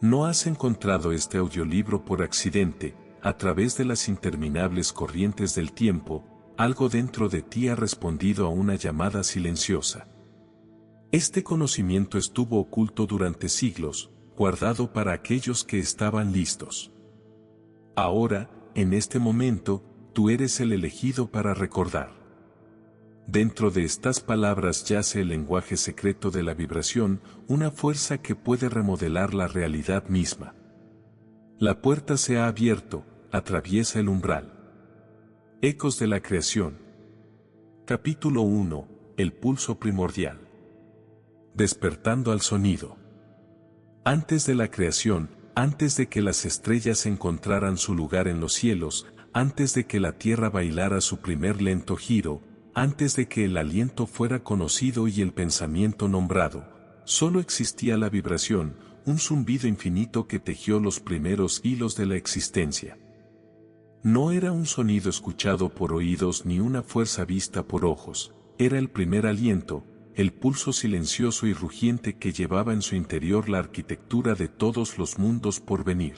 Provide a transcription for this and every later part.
No has encontrado este audiolibro por accidente, a través de las interminables corrientes del tiempo, algo dentro de ti ha respondido a una llamada silenciosa. Este conocimiento estuvo oculto durante siglos, guardado para aquellos que estaban listos. Ahora, en este momento, tú eres el elegido para recordar. Dentro de estas palabras yace el lenguaje secreto de la vibración, una fuerza que puede remodelar la realidad misma. La puerta se ha abierto, atraviesa el umbral. Ecos de la creación. Capítulo 1. El pulso primordial. Despertando al sonido. Antes de la creación, antes de que las estrellas encontraran su lugar en los cielos, antes de que la tierra bailara su primer lento giro, antes de que el aliento fuera conocido y el pensamiento nombrado, solo existía la vibración, un zumbido infinito que tejió los primeros hilos de la existencia. No era un sonido escuchado por oídos ni una fuerza vista por ojos, era el primer aliento, el pulso silencioso y rugiente que llevaba en su interior la arquitectura de todos los mundos por venir.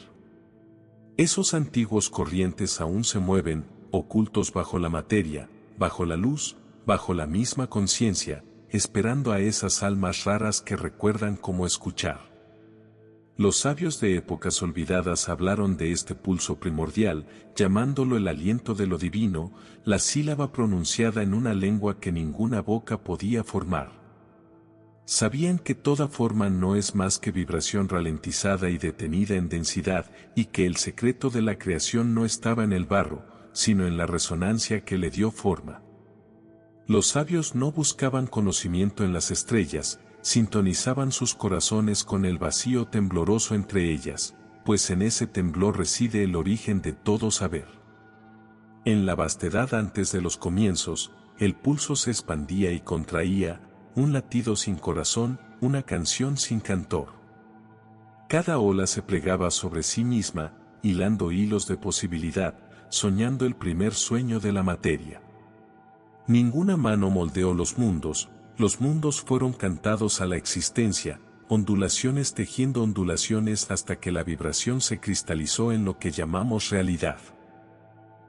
Esos antiguos corrientes aún se mueven, ocultos bajo la materia, bajo la luz, bajo la misma conciencia, esperando a esas almas raras que recuerdan cómo escuchar. Los sabios de épocas olvidadas hablaron de este pulso primordial, llamándolo el aliento de lo divino, la sílaba pronunciada en una lengua que ninguna boca podía formar. Sabían que toda forma no es más que vibración ralentizada y detenida en densidad, y que el secreto de la creación no estaba en el barro, sino en la resonancia que le dio forma. Los sabios no buscaban conocimiento en las estrellas, sintonizaban sus corazones con el vacío tembloroso entre ellas, pues en ese temblor reside el origen de todo saber. En la vastedad antes de los comienzos, el pulso se expandía y contraía, un latido sin corazón, una canción sin cantor. Cada ola se plegaba sobre sí misma, hilando hilos de posibilidad, soñando el primer sueño de la materia. Ninguna mano moldeó los mundos fueron cantados a la existencia, ondulaciones tejiendo ondulaciones hasta que la vibración se cristalizó en lo que llamamos realidad.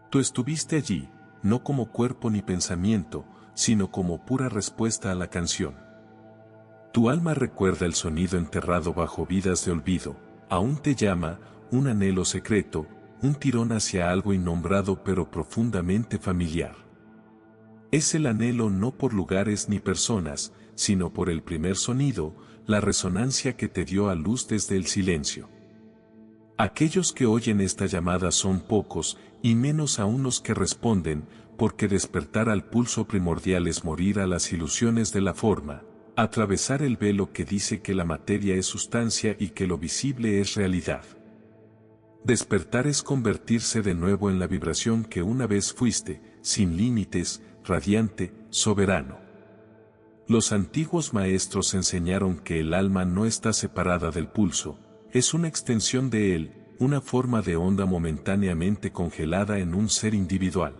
Tú estuviste allí, no como cuerpo ni pensamiento, sino como pura respuesta a la canción. Tu alma recuerda el sonido enterrado bajo vidas de olvido, aún te llama, un anhelo secreto, un tirón hacia algo innombrado pero profundamente familiar. Es el anhelo no por lugares ni personas, sino por el primer sonido, la resonancia que te dio a luz desde el silencio. Aquellos que oyen esta llamada son pocos, y menos aún los que responden, porque despertar al pulso primordial es morir a las ilusiones de la forma, atravesar el velo que dice que la materia es sustancia y que lo visible es realidad. Despertar es convertirse de nuevo en la vibración que una vez fuiste, sin límites, radiante, soberano. Los antiguos maestros enseñaron que el alma no está separada del pulso, es una extensión de él, una forma de onda momentáneamente congelada en un ser individual.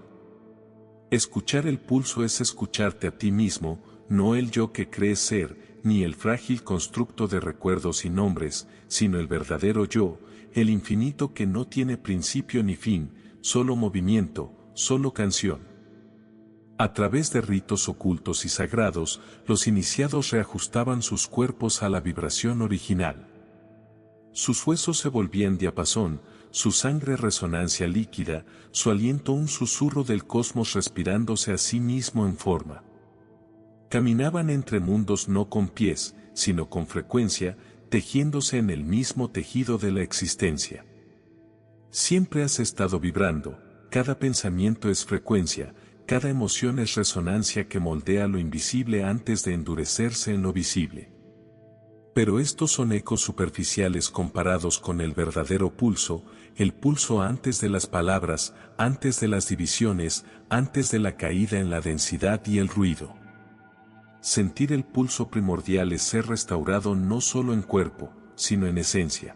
Escuchar el pulso es escucharte a ti mismo, no el yo que crees ser, ni el frágil constructo de recuerdos y nombres, sino el verdadero yo, el infinito que no tiene principio ni fin, solo movimiento, solo canción. A través de ritos ocultos y sagrados, los iniciados reajustaban sus cuerpos a la vibración original. Sus huesos se volvían diapasón, su sangre resonancia líquida, su aliento un susurro del cosmos respirándose a sí mismo en forma. Caminaban entre mundos no con pies, sino con frecuencia, tejiéndose en el mismo tejido de la existencia. Siempre has estado vibrando, cada pensamiento es frecuencia, cada emoción es resonancia que moldea lo invisible antes de endurecerse en lo visible. Pero estos son ecos superficiales comparados con el verdadero pulso, el pulso antes de las palabras, antes de las divisiones, antes de la caída en la densidad y el ruido. Sentir el pulso primordial es ser restaurado no solo en cuerpo, sino en esencia.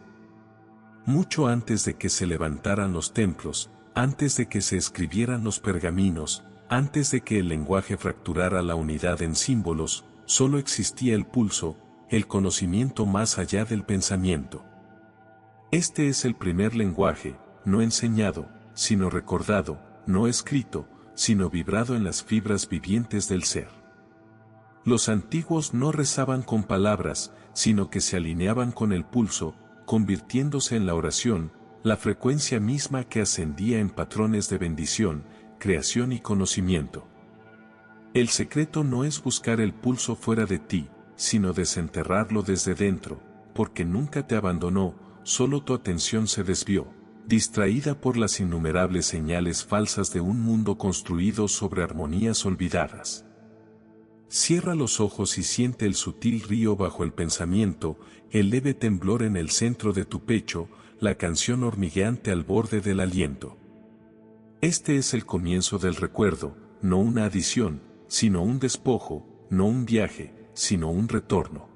Mucho antes de que se levantaran los templos, antes de que se escribieran los pergaminos, antes de que el lenguaje fracturara la unidad en símbolos, solo existía el pulso, el conocimiento más allá del pensamiento. Este es el primer lenguaje, no enseñado, sino recordado, no escrito, sino vibrado en las fibras vivientes del ser. Los antiguos no rezaban con palabras, sino que se alineaban con el pulso, convirtiéndose en la oración, la frecuencia misma que ascendía en patrones de bendición, creación y conocimiento. El secreto no es buscar el pulso fuera de ti, sino desenterrarlo desde dentro, porque nunca te abandonó, solo tu atención se desvió, distraída por las innumerables señales falsas de un mundo construido sobre armonías olvidadas. Cierra los ojos y siente el sutil río bajo el pensamiento, el leve temblor en el centro de tu pecho, la canción hormigueante al borde del aliento. Este es el comienzo del recuerdo, no una adición, sino un despojo, no un viaje, sino un retorno.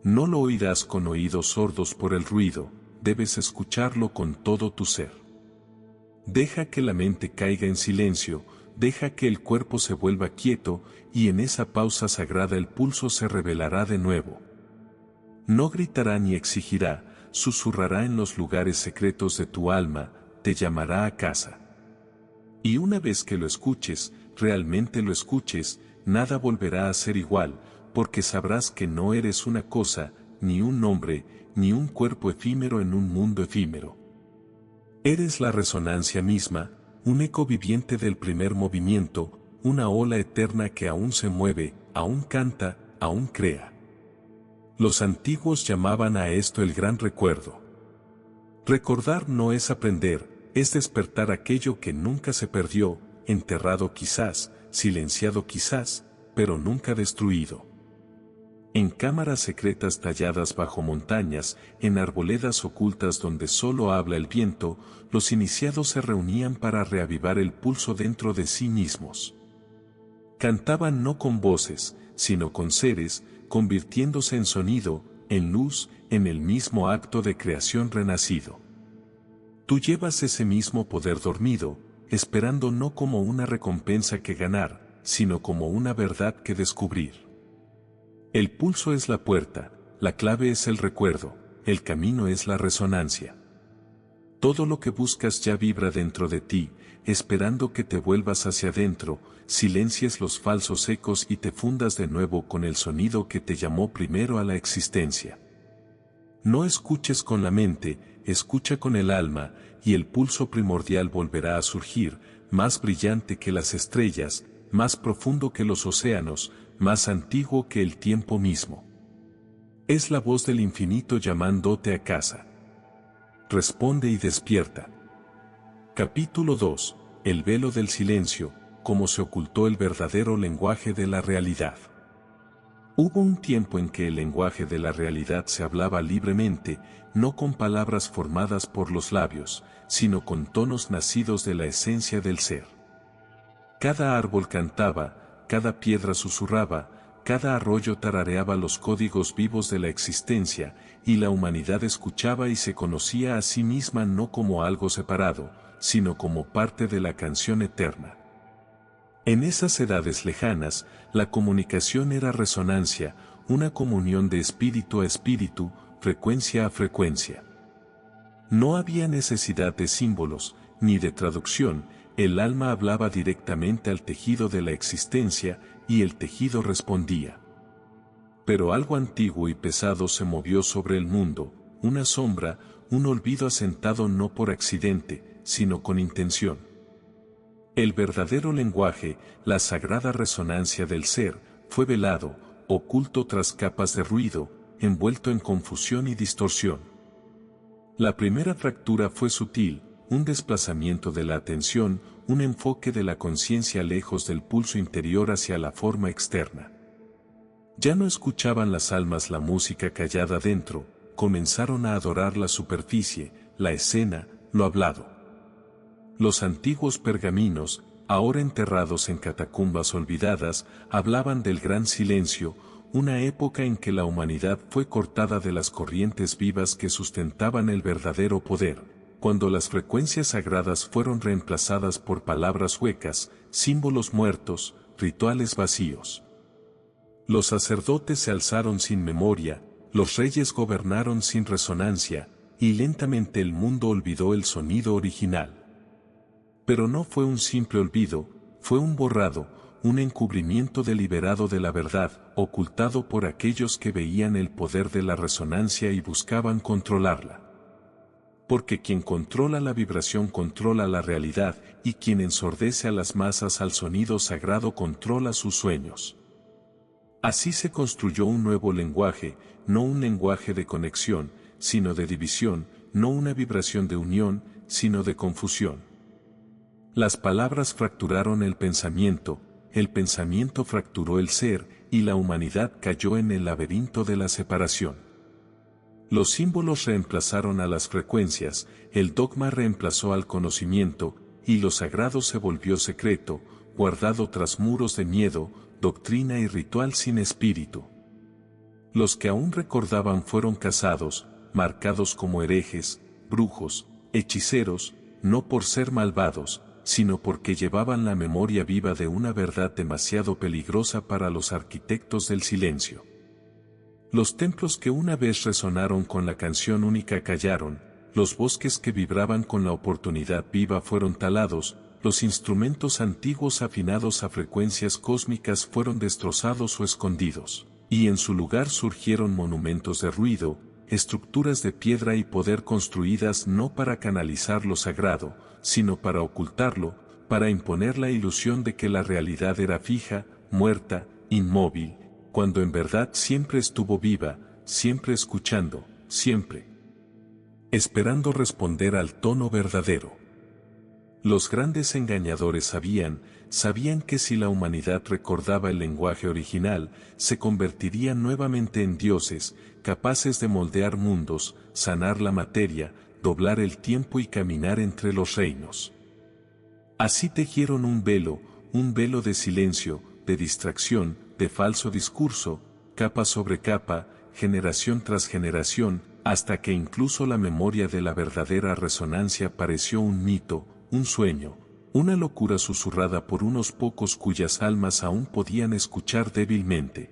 No lo oirás con oídos sordos por el ruido, debes escucharlo con todo tu ser. Deja que la mente caiga en silencio, deja que el cuerpo se vuelva quieto, y en esa pausa sagrada el pulso se revelará de nuevo. No gritará ni exigirá, susurrará en los lugares secretos de tu alma, te llamará a casa. Y una vez que lo escuches, realmente lo escuches, nada volverá a ser igual, porque sabrás que no eres una cosa, ni un nombre, ni un cuerpo efímero en un mundo efímero. Eres la resonancia misma, un eco viviente del primer movimiento, una ola eterna que aún se mueve, aún canta, aún crea. Los antiguos llamaban a esto el gran recuerdo. Recordar no es aprender, es despertar aquello que nunca se perdió, enterrado quizás, silenciado quizás, pero nunca destruido. En cámaras secretas talladas bajo montañas, en arboledas ocultas donde solo habla el viento, los iniciados se reunían para reavivar el pulso dentro de sí mismos. Cantaban no con voces, sino con seres, convirtiéndose en sonido, en luz, en el mismo acto de creación renacido. Tú llevas ese mismo poder dormido, esperando no como una recompensa que ganar, sino como una verdad que descubrir. El pulso es la puerta, la clave es el recuerdo, el camino es la resonancia. Todo lo que buscas ya vibra dentro de ti, esperando que te vuelvas hacia adentro, silencies los falsos ecos y te fundas de nuevo con el sonido que te llamó primero a la existencia. No escuches con la mente, escucha con el alma, y el pulso primordial volverá a surgir, más brillante que las estrellas, más profundo que los océanos, más antiguo que el tiempo mismo. Es la voz del infinito llamándote a casa. Responde y despierta. Capítulo 2. El velo del silencio, cómo se ocultó el verdadero lenguaje de la realidad. Hubo un tiempo en que el lenguaje de la realidad se hablaba libremente, no con palabras formadas por los labios, sino con tonos nacidos de la esencia del ser. Cada árbol cantaba, cada piedra susurraba, cada arroyo tarareaba los códigos vivos de la existencia, y la humanidad escuchaba y se conocía a sí misma no como algo separado, sino como parte de la canción eterna. En esas edades lejanas, la comunicación era resonancia, una comunión de espíritu a espíritu, frecuencia a frecuencia. No había necesidad de símbolos, ni de traducción, el alma hablaba directamente al tejido de la existencia, y el tejido respondía. Pero algo antiguo y pesado se movió sobre el mundo, una sombra, un olvido asentado no por accidente, sino con intención. El verdadero lenguaje, la sagrada resonancia del ser, fue velado, oculto tras capas de ruido, envuelto en confusión y distorsión. La primera fractura fue sutil, un desplazamiento de la atención, un enfoque de la conciencia lejos del pulso interior hacia la forma externa. Ya no escuchaban las almas la música callada dentro, comenzaron a adorar la superficie, la escena, lo hablado. Los antiguos pergaminos, ahora enterrados en catacumbas olvidadas, hablaban del gran silencio, una época en que la humanidad fue cortada de las corrientes vivas que sustentaban el verdadero poder, cuando las frecuencias sagradas fueron reemplazadas por palabras huecas, símbolos muertos, rituales vacíos. Los sacerdotes se alzaron sin memoria, los reyes gobernaron sin resonancia, y lentamente el mundo olvidó el sonido original. Pero no fue un simple olvido, fue un borrado, un encubrimiento deliberado de la verdad, ocultado por aquellos que veían el poder de la resonancia y buscaban controlarla. Porque quien controla la vibración controla la realidad, y quien ensordece a las masas al sonido sagrado controla sus sueños. Así se construyó un nuevo lenguaje, no un lenguaje de conexión, sino de división, no una vibración de unión, sino de confusión. Las palabras fracturaron el pensamiento fracturó el ser, y la humanidad cayó en el laberinto de la separación. Los símbolos reemplazaron a las frecuencias, el dogma reemplazó al conocimiento, y lo sagrado se volvió secreto, guardado tras muros de miedo, doctrina y ritual sin espíritu. Los que aún recordaban fueron cazados, marcados como herejes, brujos, hechiceros, no por ser malvados, sino porque llevaban la memoria viva de una verdad demasiado peligrosa para los arquitectos del silencio. Los templos que una vez resonaron con la canción única callaron, los bosques que vibraban con la oportunidad viva fueron talados, los instrumentos antiguos afinados a frecuencias cósmicas fueron destrozados o escondidos, y en su lugar surgieron monumentos de ruido, estructuras de piedra y poder construidas no para canalizar lo sagrado, sino para ocultarlo, para imponer la ilusión de que la realidad era fija, muerta, inmóvil, cuando en verdad siempre estuvo viva, siempre escuchando, siempre esperando responder al tono verdadero. Los grandes engañadores sabían que si la humanidad recordaba el lenguaje original, se convertirían nuevamente en dioses, capaces de moldear mundos, sanar la materia, doblar el tiempo y caminar entre los reinos. Así tejieron un velo de silencio, de distracción, de falso discurso, capa sobre capa, generación tras generación, hasta que incluso la memoria de la verdadera resonancia pareció un mito, un sueño, una locura susurrada por unos pocos cuyas almas aún podían escuchar débilmente.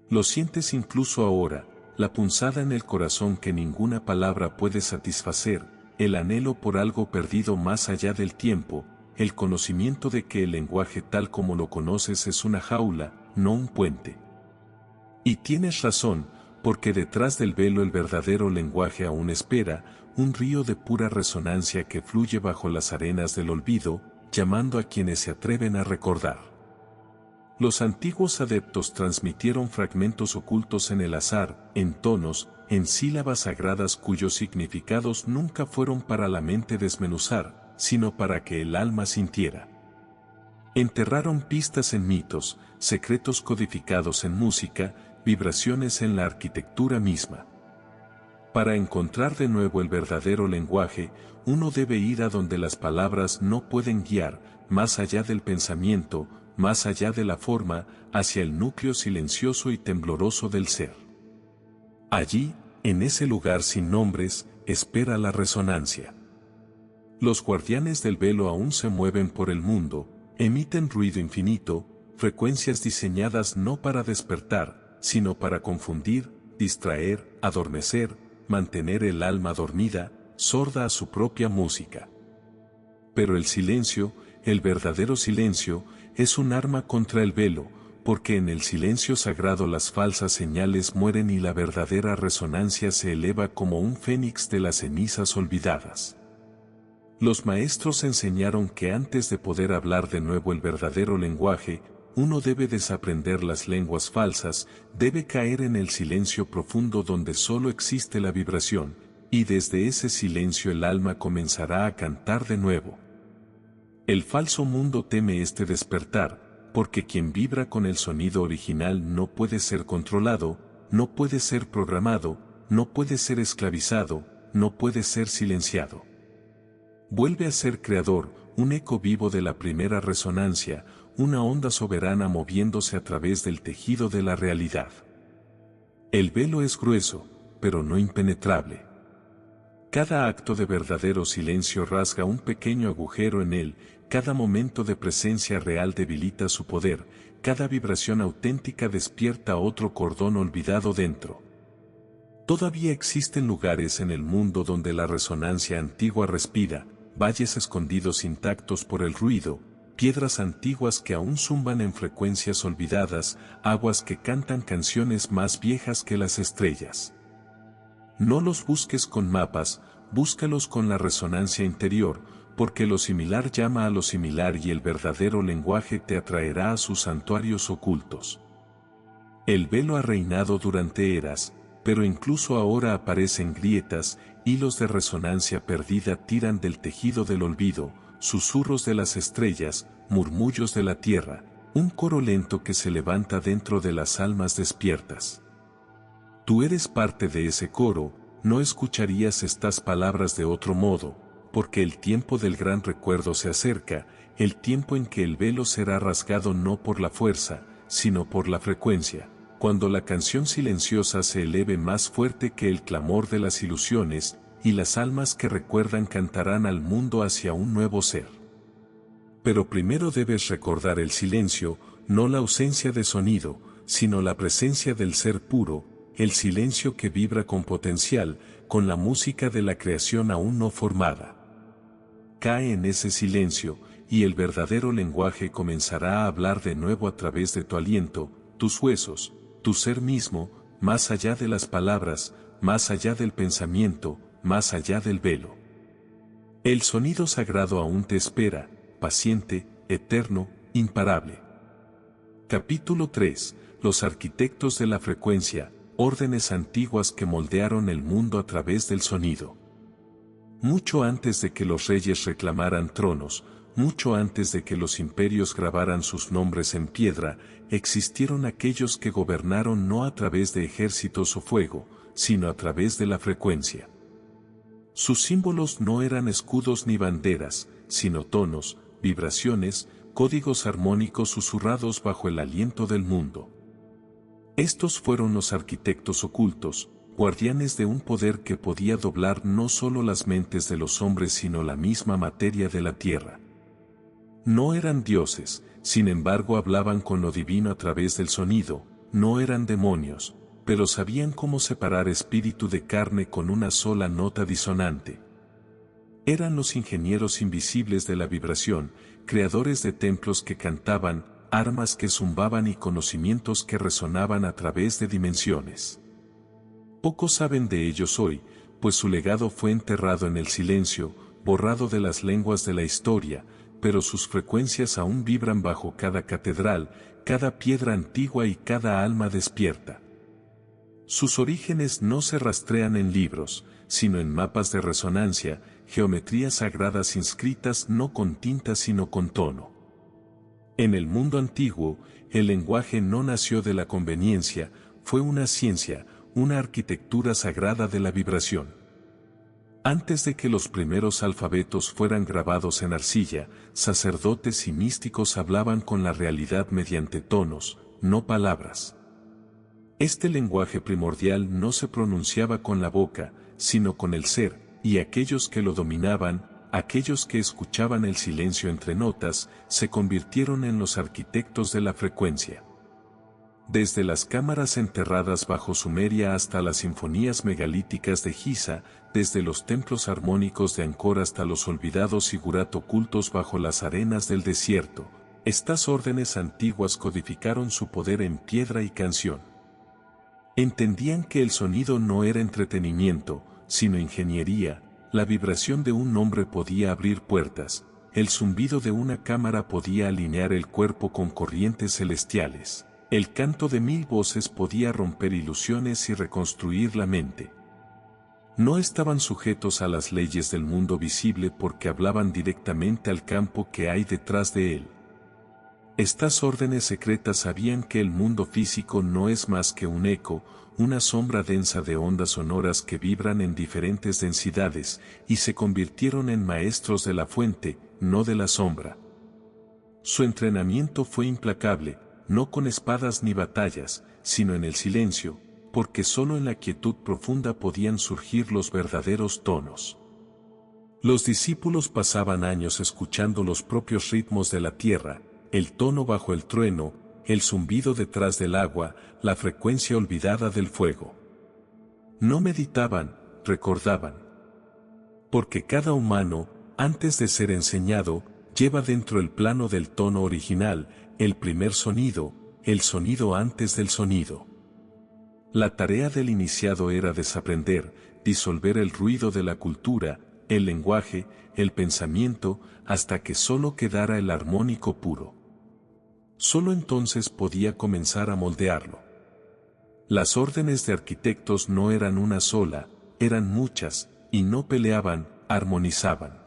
Lo sientes incluso ahora, la punzada en el corazón que ninguna palabra puede satisfacer, el anhelo por algo perdido más allá del tiempo, el conocimiento de que el lenguaje tal como lo conoces es una jaula, no un puente. Y tienes razón, porque detrás del velo el verdadero lenguaje aún espera, un río de pura resonancia que fluye bajo las arenas del olvido, llamando a quienes se atreven a recordar. Los antiguos adeptos transmitieron fragmentos ocultos en el azar, en tonos, en sílabas sagradas cuyos significados nunca fueron para la mente desmenuzar, sino para que el alma sintiera. Enterraron pistas en mitos, secretos codificados en música, vibraciones en la arquitectura misma. Para encontrar de nuevo el verdadero lenguaje, uno debe ir a donde las palabras no pueden guiar, más allá del pensamiento, más allá de la forma, hacia el núcleo silencioso y tembloroso del ser. Allí, en ese lugar sin nombres, espera la resonancia. Los guardianes del velo aún se mueven por el mundo, emiten ruido infinito, frecuencias diseñadas no para despertar, sino para confundir, distraer, adormecer, mantener el alma dormida, sorda a su propia música. Pero el silencio, el verdadero silencio, es un arma contra el velo, porque en el silencio sagrado las falsas señales mueren y la verdadera resonancia se eleva como un fénix de las cenizas olvidadas. Los maestros enseñaron que antes de poder hablar de nuevo el verdadero lenguaje, uno debe desaprender las lenguas falsas, debe caer en el silencio profundo donde solo existe la vibración, y desde ese silencio el alma comenzará a cantar de nuevo. El falso mundo teme este despertar, porque quien vibra con el sonido original no puede ser controlado, no puede ser programado, no puede ser esclavizado, no puede ser silenciado. Vuelve a ser creador, un eco vivo de la primera resonancia, una onda soberana moviéndose a través del tejido de la realidad. El velo es grueso, pero no impenetrable. Cada acto de verdadero silencio rasga un pequeño agujero en él, cada momento de presencia real debilita su poder, cada vibración auténtica despierta otro cordón olvidado dentro. Todavía existen lugares en el mundo donde la resonancia antigua respira, valles escondidos intactos por el ruido, piedras antiguas que aún zumban en frecuencias olvidadas, aguas que cantan canciones más viejas que las estrellas. No los busques con mapas, búscalos con la resonancia interior, porque lo similar llama a lo similar y el verdadero lenguaje te atraerá a sus santuarios ocultos. El velo ha reinado durante eras, pero incluso ahora aparecen grietas, hilos de resonancia perdida tiran del tejido del olvido, susurros de las estrellas, murmullos de la tierra, un coro lento que se levanta dentro de las almas despiertas. Tú eres parte de ese coro, no escucharías estas palabras de otro modo, porque el tiempo del gran recuerdo se acerca, el tiempo en que el velo será rasgado no por la fuerza, sino por la frecuencia, cuando la canción silenciosa se eleve más fuerte que el clamor de las ilusiones, y las almas que recuerdan cantarán al mundo hacia un nuevo ser. Pero primero debes recordar el silencio, no la ausencia de sonido, sino la presencia del ser puro, el silencio que vibra con potencial, con la música de la creación aún no formada. Cae en ese silencio, y el verdadero lenguaje comenzará a hablar de nuevo a través de tu aliento, tus huesos, tu ser mismo, más allá de las palabras, más allá del pensamiento, más allá del velo. El sonido sagrado aún te espera, paciente, eterno, imparable. Capítulo 3. Los arquitectos de la frecuencia, órdenes antiguas que moldearon el mundo a través del sonido. Mucho antes de que los reyes reclamaran tronos, mucho antes de que los imperios grabaran sus nombres en piedra, existieron aquellos que gobernaron no a través de ejércitos o fuego, sino a través de la frecuencia. Sus símbolos no eran escudos ni banderas, sino tonos, vibraciones, códigos armónicos susurrados bajo el aliento del mundo. Estos fueron los arquitectos ocultos, guardianes de un poder que podía doblar no solo las mentes de los hombres sino la misma materia de la tierra. No eran dioses, sin embargo hablaban con lo divino a través del sonido, no eran demonios, pero sabían cómo separar espíritu de carne con una sola nota disonante. Eran los ingenieros invisibles de la vibración, creadores de templos que cantaban, armas que zumbaban y conocimientos que resonaban a través de dimensiones. Pocos saben de ellos hoy, pues su legado fue enterrado en el silencio, borrado de las lenguas de la historia, pero sus frecuencias aún vibran bajo cada catedral, cada piedra antigua y cada alma despierta. Sus orígenes no se rastrean en libros, sino en mapas de resonancia, geometrías sagradas inscritas no con tinta sino con tono. En el mundo antiguo, el lenguaje no nació de la conveniencia, fue una ciencia, una arquitectura sagrada de la vibración. Antes de que los primeros alfabetos fueran grabados en arcilla, sacerdotes y místicos hablaban con la realidad mediante tonos, no palabras. Este lenguaje primordial no se pronunciaba con la boca, sino con el ser, y aquellos que lo dominaban, aquellos que escuchaban el silencio entre notas, se convirtieron en los arquitectos de la frecuencia. Desde las cámaras enterradas bajo Sumeria hasta las sinfonías megalíticas de Giza, desde los templos armónicos de Angkor hasta los olvidados sigurat ocultos bajo las arenas del desierto, estas órdenes antiguas codificaron su poder en piedra y canción. Entendían que el sonido no era entretenimiento, sino ingeniería, la vibración de un nombre podía abrir puertas, el zumbido de una cámara podía alinear el cuerpo con corrientes celestiales. El canto de 1000 voces podía romper ilusiones y reconstruir la mente. No estaban sujetos a las leyes del mundo visible porque hablaban directamente al campo que hay detrás de él. Estas órdenes secretas sabían que el mundo físico no es más que un eco, una sombra densa de ondas sonoras que vibran en diferentes densidades, y se convirtieron en maestros de la fuente, no de la sombra. Su entrenamiento fue implacable, no con espadas ni batallas, sino en el silencio, porque solo en la quietud profunda podían surgir los verdaderos tonos. Los discípulos pasaban años escuchando los propios ritmos de la tierra, el tono bajo el trueno, el zumbido detrás del agua, la frecuencia olvidada del fuego. No meditaban, recordaban. Porque cada humano, antes de ser enseñado, lleva dentro el plano del tono original, el primer sonido, el sonido antes del sonido. La tarea del iniciado era desaprender, disolver el ruido de la cultura, el lenguaje, el pensamiento, hasta que solo quedara el armónico puro. Solo entonces podía comenzar a moldearlo. Las órdenes de arquitectos no eran una sola, eran muchas, y no peleaban, armonizaban.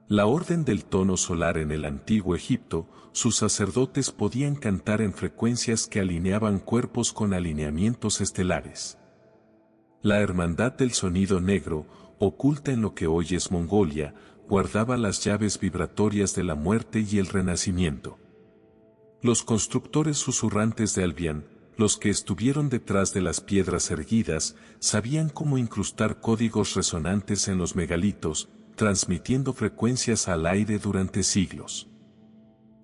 La orden del tono solar en el antiguo Egipto, sus sacerdotes podían cantar en frecuencias que alineaban cuerpos con alineamientos estelares. La hermandad del sonido negro, oculta en lo que hoy es Mongolia, guardaba las llaves vibratorias de la muerte y el renacimiento. Los constructores susurrantes de Albián, los que estuvieron detrás de las piedras erguidas, sabían cómo incrustar códigos resonantes en los megalitos, transmitiendo frecuencias al aire durante siglos.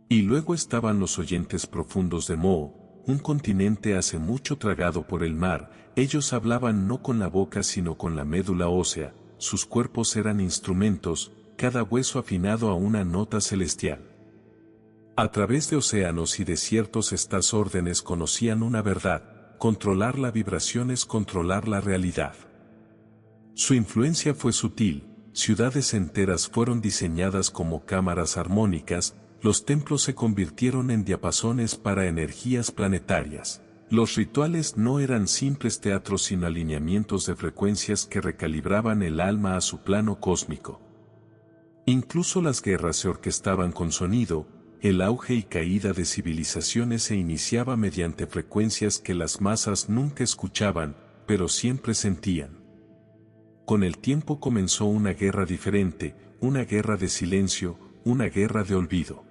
Y luego estaban los oyentes profundos de Mo, un continente hace mucho tragado por el mar. Ellos hablaban no con la boca sino con la médula ósea, sus cuerpos eran instrumentos, cada hueso afinado a una nota celestial. A través de océanos y desiertos estas órdenes conocían una verdad: controlar la vibración es controlar la realidad. Su influencia fue sutil, ciudades enteras fueron diseñadas como cámaras armónicas, los templos se convirtieron en diapasones para energías planetarias. Los rituales no eran simples teatros sino alineamientos de frecuencias que recalibraban el alma a su plano cósmico. Incluso las guerras se orquestaban con sonido, el auge y caída de civilizaciones se iniciaba mediante frecuencias que las masas nunca escuchaban, pero siempre sentían. Con el tiempo comenzó una guerra diferente, una guerra de silencio, una guerra de olvido.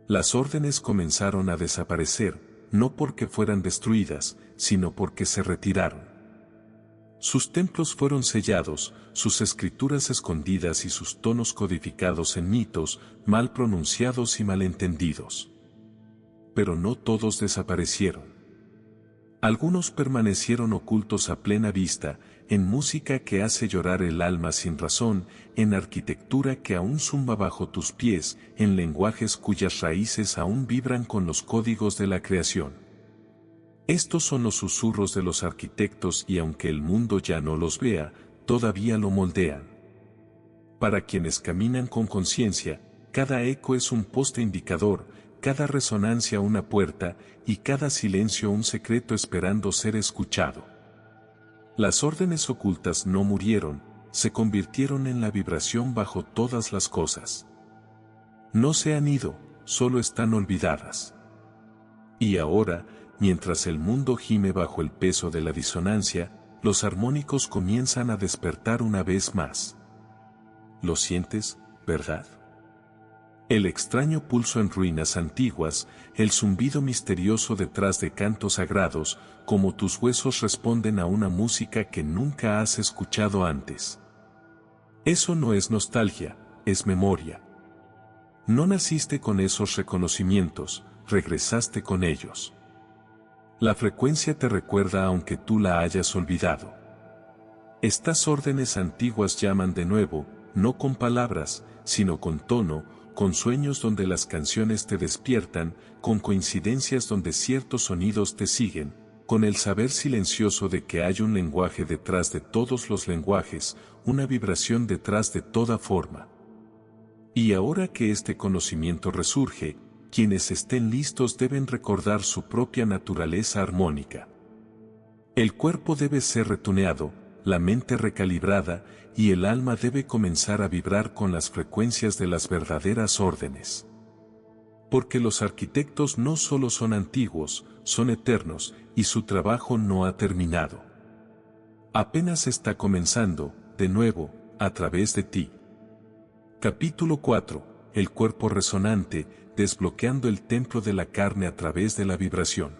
Las órdenes comenzaron a desaparecer, no porque fueran destruidas, sino porque se retiraron. Sus templos fueron sellados, sus escrituras escondidas y sus tonos codificados en mitos, mal pronunciados y malentendidos. Pero no todos desaparecieron. Algunos permanecieron ocultos a plena vista, en música que hace llorar el alma sin razón, en arquitectura que aún zumba bajo tus pies, en lenguajes cuyas raíces aún vibran con los códigos de la creación. Estos son los susurros de los arquitectos y aunque el mundo ya no los vea, todavía lo moldean. Para quienes caminan con conciencia, cada eco es un poste indicador, cada resonancia una puerta, y cada silencio un secreto esperando ser escuchado. Las órdenes ocultas no murieron, se convirtieron en la vibración bajo todas las cosas. No se han ido, solo están olvidadas. Y ahora, mientras el mundo gime bajo el peso de la disonancia, los armónicos comienzan a despertar una vez más. ¿Lo sientes, verdad? El extraño pulso en ruinas antiguas, el zumbido misterioso detrás de cantos sagrados, como tus huesos responden a una música que nunca has escuchado antes. Eso no es nostalgia, es memoria. No naciste con esos reconocimientos, regresaste con ellos. La frecuencia te recuerda aunque tú la hayas olvidado. Estas órdenes antiguas llaman de nuevo, no con palabras, sino con tono, con sueños donde las canciones te despiertan, con coincidencias donde ciertos sonidos te siguen, con el saber silencioso de que hay un lenguaje detrás de todos los lenguajes, una vibración detrás de toda forma. Y ahora que este conocimiento resurge, quienes estén listos deben recordar su propia naturaleza armónica. El cuerpo debe ser retuneado, la mente recalibrada, y el alma debe comenzar a vibrar con las frecuencias de las verdaderas órdenes. Porque los arquitectos no solo son antiguos, son eternos, y su trabajo no ha terminado. Apenas está comenzando, de nuevo, a través de ti. Capítulo 4. El cuerpo resonante, desbloqueando el templo de la carne a través de la vibración.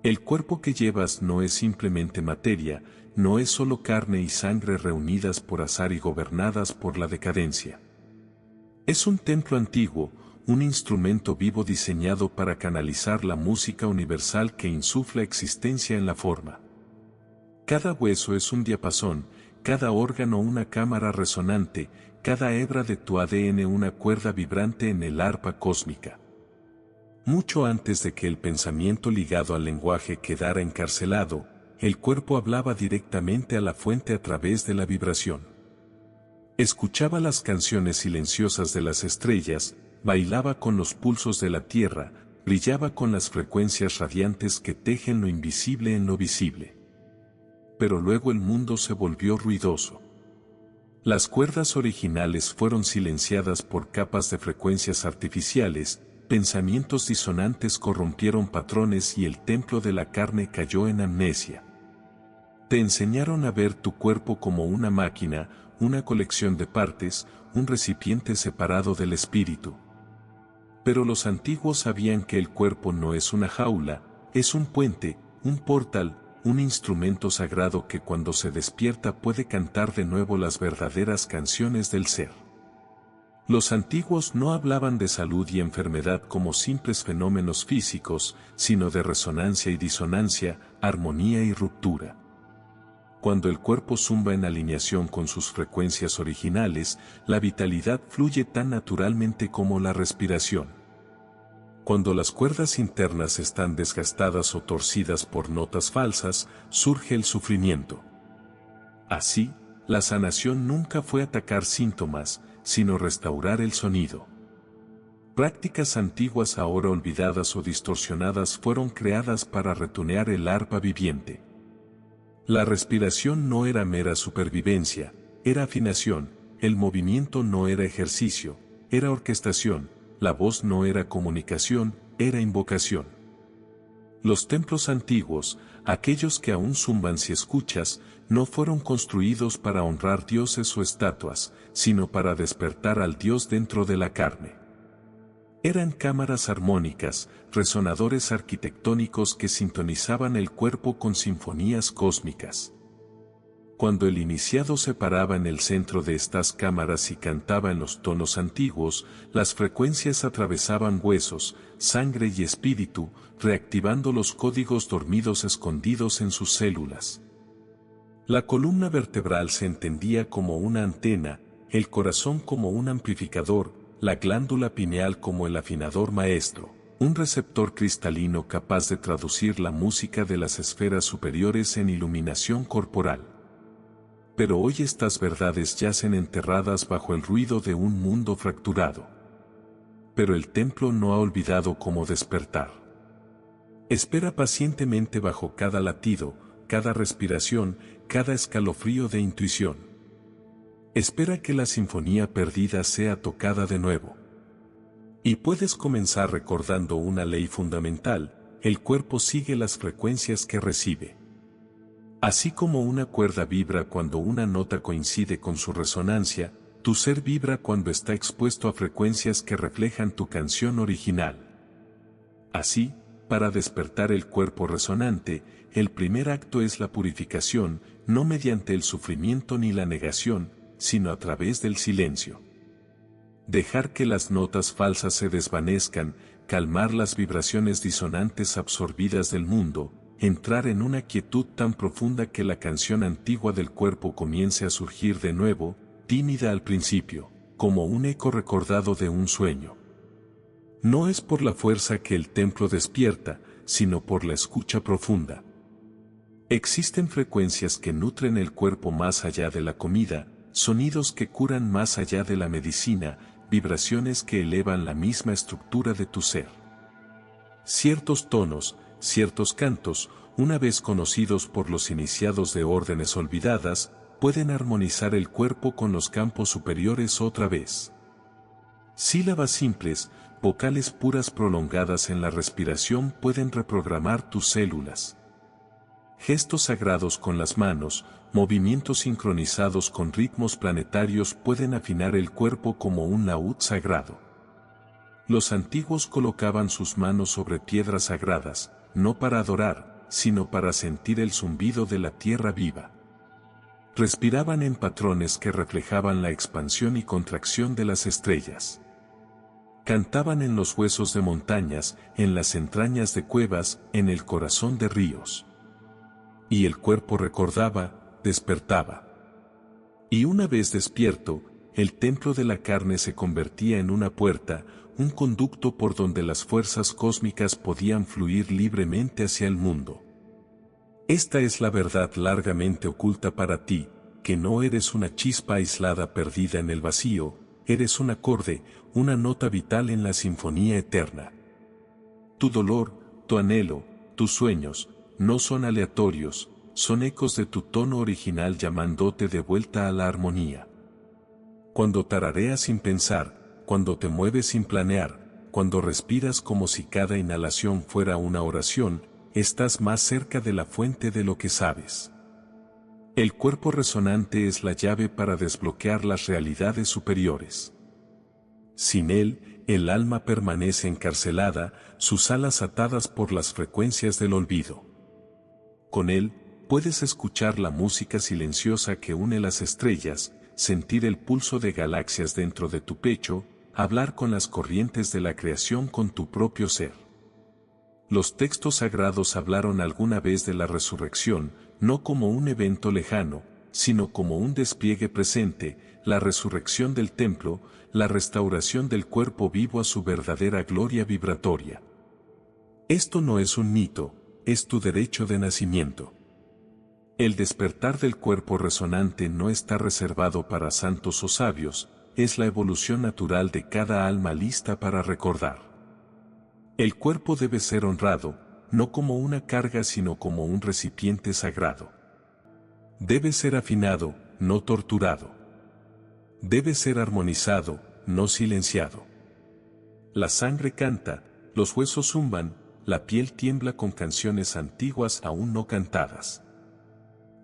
El cuerpo que llevas no es simplemente materia, no es solo carne y sangre reunidas por azar y gobernadas por la decadencia. Es un templo antiguo, un instrumento vivo diseñado para canalizar la música universal que insufla existencia en la forma. Cada hueso es un diapasón, cada órgano una cámara resonante, cada hebra de tu ADN una cuerda vibrante en el arpa cósmica. Mucho antes de que el pensamiento ligado al lenguaje quedara encarcelado, el cuerpo hablaba directamente a la fuente a través de la vibración. Escuchaba las canciones silenciosas de las estrellas, bailaba con los pulsos de la tierra, brillaba con las frecuencias radiantes que tejen lo invisible en lo visible. Pero luego el mundo se volvió ruidoso. Las cuerdas originales fueron silenciadas por capas de frecuencias artificiales, pensamientos disonantes corrompieron patrones y el templo de la carne cayó en amnesia. Te enseñaron a ver tu cuerpo como una máquina, una colección de partes, un recipiente separado del espíritu. Pero los antiguos sabían que el cuerpo no es una jaula, es un puente, un portal, un instrumento sagrado que cuando se despierta puede cantar de nuevo las verdaderas canciones del ser. Los antiguos no hablaban de salud y enfermedad como simples fenómenos físicos, sino de resonancia y disonancia, armonía y ruptura. Cuando el cuerpo zumba en alineación con sus frecuencias originales, la vitalidad fluye tan naturalmente como la respiración. Cuando las cuerdas internas están desgastadas o torcidas por notas falsas, surge el sufrimiento. Así, la sanación nunca fue atacar síntomas, sino restaurar el sonido. Prácticas antiguas ahora olvidadas o distorsionadas fueron creadas para retunear el arpa viviente. La respiración no era mera supervivencia, era afinación, el movimiento no era ejercicio, era orquestación, la voz no era comunicación, era invocación. Los templos antiguos, aquellos que aún zumban si escuchas, no fueron construidos para honrar dioses o estatuas, sino para despertar al Dios dentro de la carne. Eran cámaras armónicas, resonadores arquitectónicos que sintonizaban el cuerpo con sinfonías cósmicas. Cuando el iniciado se paraba en el centro de estas cámaras y cantaba en los tonos antiguos, las frecuencias atravesaban huesos, sangre y espíritu, reactivando los códigos dormidos escondidos en sus células. La columna vertebral se entendía como una antena, el corazón como un amplificador, la glándula pineal como el afinador maestro, un receptor cristalino capaz de traducir la música de las esferas superiores en iluminación corporal. Pero hoy estas verdades yacen enterradas bajo el ruido de un mundo fracturado. Pero el templo no ha olvidado cómo despertar. Espera pacientemente bajo cada latido, cada respiración, cada escalofrío de intuición. Espera que la sinfonía perdida sea tocada de nuevo. Y puedes comenzar recordando una ley fundamental: el cuerpo sigue las frecuencias que recibe. Así como una cuerda vibra cuando una nota coincide con su resonancia, tu ser vibra cuando está expuesto a frecuencias que reflejan tu canción original. Así, para despertar el cuerpo resonante, el primer acto es la purificación, no mediante el sufrimiento ni la negación, sino a través del silencio. Dejar que las notas falsas se desvanezcan, calmar las vibraciones disonantes absorbidas del mundo, entrar en una quietud tan profunda que la canción antigua del cuerpo comience a surgir de nuevo, tímida al principio, como un eco recordado de un sueño. No es por la fuerza que el templo despierta, sino por la escucha profunda. Existen frecuencias que nutren el cuerpo más allá de la comida, sonidos que curan más allá de la medicina, vibraciones que elevan la misma estructura de tu ser. Ciertos tonos, ciertos cantos, una vez conocidos por los iniciados de órdenes olvidadas, pueden armonizar el cuerpo con los campos superiores otra vez. Sílabas simples, vocales puras prolongadas en la respiración pueden reprogramar tus células. Gestos sagrados con las manos, movimientos sincronizados con ritmos planetarios pueden afinar el cuerpo como un laúd sagrado. Los antiguos colocaban sus manos sobre piedras sagradas, no para adorar, sino para sentir el zumbido de la tierra viva. Respiraban en patrones que reflejaban la expansión y contracción de las estrellas. Cantaban en los huesos de montañas, en las entrañas de cuevas, en el corazón de ríos. y el cuerpo recordaba, despertaba. Y una vez despierto, el templo de la carne se convertía en una puerta, un conducto por donde las fuerzas cósmicas podían fluir libremente hacia el mundo. Esta es la verdad largamente oculta para ti, que no eres una chispa aislada perdida en el vacío, eres un acorde, una nota vital en la sinfonía eterna. Tu dolor, tu anhelo, tus sueños, no son aleatorios, son ecos de tu tono original llamándote de vuelta a la armonía. Cuando tarareas sin pensar, cuando te mueves sin planear, cuando respiras como si cada inhalación fuera una oración, estás más cerca de la fuente de lo que sabes. El cuerpo resonante es la llave para desbloquear las realidades superiores. Sin él, el alma permanece encarcelada, sus alas atadas por las frecuencias del olvido. Con él, puedes escuchar la música silenciosa que une las estrellas, sentir el pulso de galaxias dentro de tu pecho, hablar con las corrientes de la creación con tu propio ser. Los textos sagrados hablaron alguna vez de la resurrección, no como un evento lejano, sino como un despliegue presente, la resurrección del templo, la restauración del cuerpo vivo a su verdadera gloria vibratoria. Esto no es un mito, es tu derecho de nacimiento. El despertar del cuerpo resonante no está reservado para santos o sabios, es la evolución natural de cada alma lista para recordar. El cuerpo debe ser honrado, no como una carga sino como un recipiente sagrado. Debe ser afinado, no torturado. Debe ser armonizado, no silenciado. La sangre canta, los huesos zumban, la piel tiembla con canciones antiguas aún no cantadas.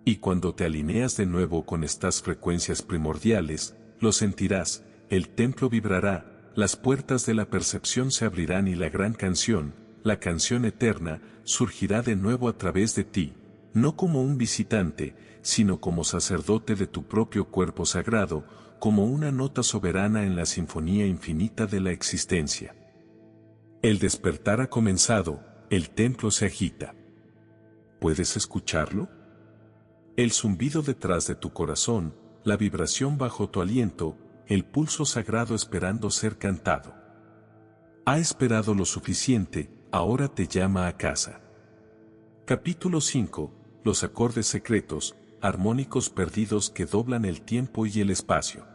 Y cuando te alineas de nuevo con estas frecuencias primordiales, lo sentirás, el templo vibrará, las puertas de la percepción se abrirán y la gran canción, la canción eterna, surgirá de nuevo a través de ti, no como un visitante, sino como sacerdote de tu propio cuerpo sagrado, como una nota soberana en la sinfonía infinita de la existencia. El despertar ha comenzado, el templo se agita. ¿Puedes escucharlo? El zumbido detrás de tu corazón, la vibración bajo tu aliento, el pulso sagrado esperando ser cantado. Ha esperado lo suficiente, ahora te llama a casa. Capítulo 5. Los acordes secretos, armónicos perdidos que doblan el tiempo y el espacio.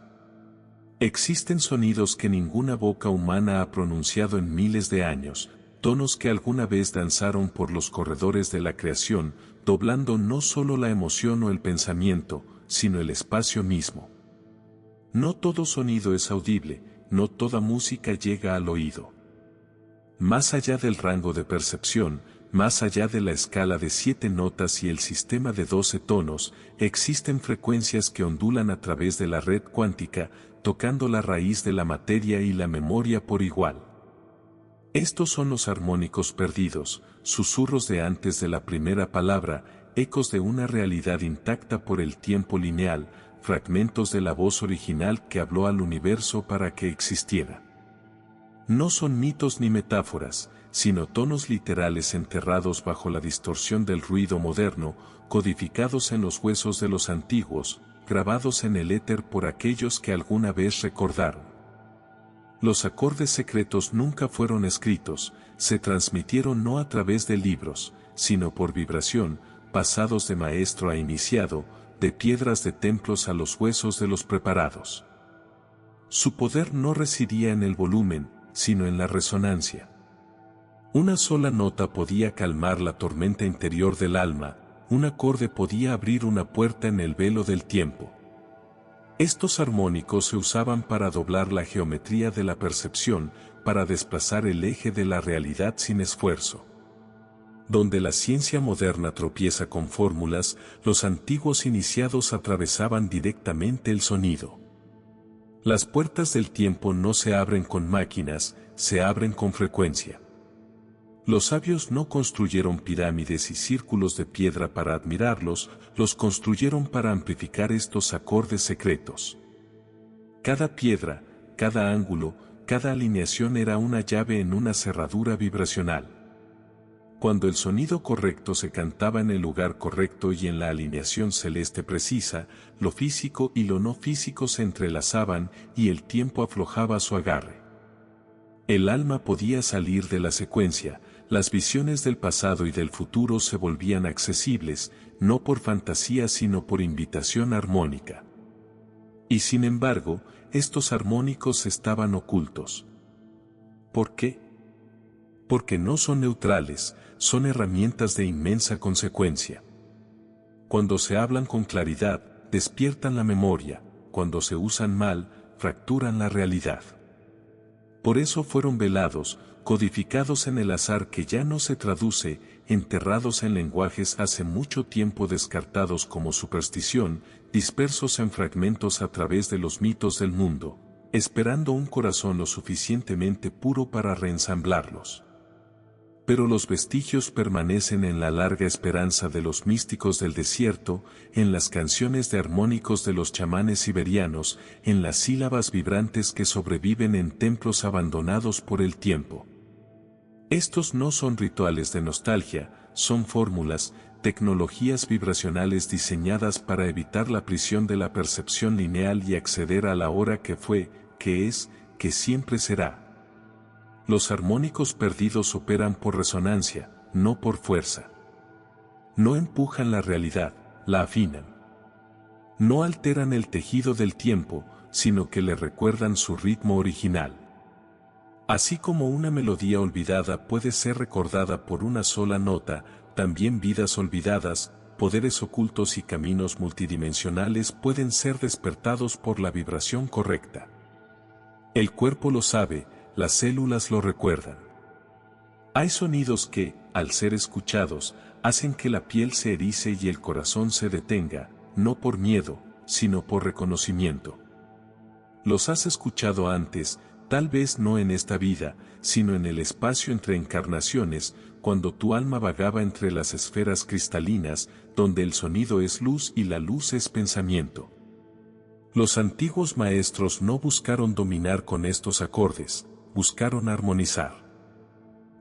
Existen sonidos que ninguna boca humana ha pronunciado en miles de años, tonos que alguna vez danzaron por los corredores de la creación, doblando no solo la emoción o el pensamiento, sino el espacio mismo. No todo sonido es audible, no toda música llega al oído. Más allá del rango de percepción, más allá de la escala de 7 notas y el sistema de 12 tonos, existen frecuencias que ondulan a través de la red cuántica, tocando la raíz de la materia y la memoria por igual. Estos son los armónicos perdidos, susurros de antes de la primera palabra, ecos de una realidad intacta por el tiempo lineal, fragmentos de la voz original que habló al universo para que existiera. No son mitos ni metáforas, sino tonos literales enterrados bajo la distorsión del ruido moderno, codificados en los huesos de los antiguos, grabados en el éter por aquellos que alguna vez recordaron. Los acordes secretos nunca fueron escritos, se transmitieron no a través de libros, sino por vibración, pasados de maestro a iniciado, de piedras de templos a los huesos de los preparados. Su poder no residía en el volumen, sino en la resonancia. Una sola nota podía calmar la tormenta interior del alma, un acorde podía abrir una puerta en el velo del tiempo. Estos armónicos se usaban para doblar la geometría de la percepción, para desplazar el eje de la realidad sin esfuerzo. Donde la ciencia moderna tropieza con fórmulas, los antiguos iniciados atravesaban directamente el sonido. Las puertas del tiempo no se abren con máquinas, se abren con frecuencia. Los sabios no construyeron pirámides y círculos de piedra para admirarlos, los construyeron para amplificar estos acordes secretos. Cada piedra, cada ángulo, cada alineación era una llave en una cerradura vibracional. Cuando el sonido correcto se cantaba en el lugar correcto y en la alineación celeste precisa, lo físico y lo no físico se entrelazaban y el tiempo aflojaba su agarre. El alma podía salir de la secuencia, las visiones del pasado y del futuro se volvían accesibles, no por fantasía sino por invitación armónica. Y sin embargo, estos armónicos estaban ocultos. ¿Por qué? Porque no son neutrales, son herramientas de inmensa consecuencia. Cuando se hablan con claridad, despiertan la memoria, cuando se usan mal, fracturan la realidad. Por eso fueron velados, codificados en el azar que ya no se traduce, enterrados en lenguajes hace mucho tiempo descartados como superstición, dispersos en fragmentos a través de los mitos del mundo, esperando un corazón lo suficientemente puro para reensamblarlos. Pero los vestigios permanecen en la larga esperanza de los místicos del desierto, en las canciones de armónicos de los chamanes siberianos, en las sílabas vibrantes que sobreviven en templos abandonados por el tiempo. Estos no son rituales de nostalgia, son fórmulas, tecnologías vibracionales diseñadas para evitar la prisión de la percepción lineal y acceder a la hora que fue, que es, que siempre será. Los armónicos perdidos operan por resonancia, no por fuerza. No empujan la realidad, la afinan. No alteran el tejido del tiempo, sino que le recuerdan su ritmo original. Así como una melodía olvidada puede ser recordada por una sola nota, también vidas olvidadas, poderes ocultos y caminos multidimensionales pueden ser despertados por la vibración correcta. El cuerpo lo sabe, las células lo recuerdan. Hay sonidos que, al ser escuchados, hacen que la piel se erice y el corazón se detenga, no por miedo, sino por reconocimiento. Los has escuchado antes, tal vez no en esta vida, sino en el espacio entre encarnaciones, cuando tu alma vagaba entre las esferas cristalinas, donde el sonido es luz y la luz es pensamiento. Los antiguos maestros no buscaron dominar con estos acordes, buscaron armonizar.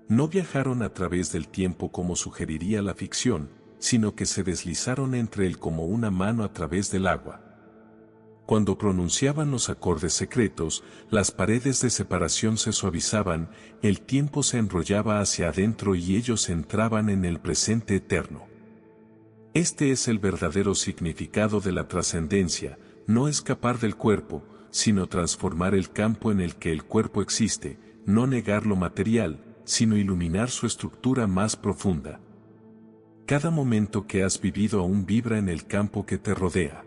No viajaron a través del tiempo como sugeriría la ficción, sino que se deslizaron entre él como una mano a través del agua. Cuando pronunciaban los acordes secretos, las paredes de separación se suavizaban, el tiempo se enrollaba hacia adentro y ellos entraban en el presente eterno. Este es el verdadero significado de la trascendencia, no escapar del cuerpo, sino transformar el campo en el que el cuerpo existe, no negar lo material, sino iluminar su estructura más profunda. Cada momento que has vivido aún vibra en el campo que te rodea.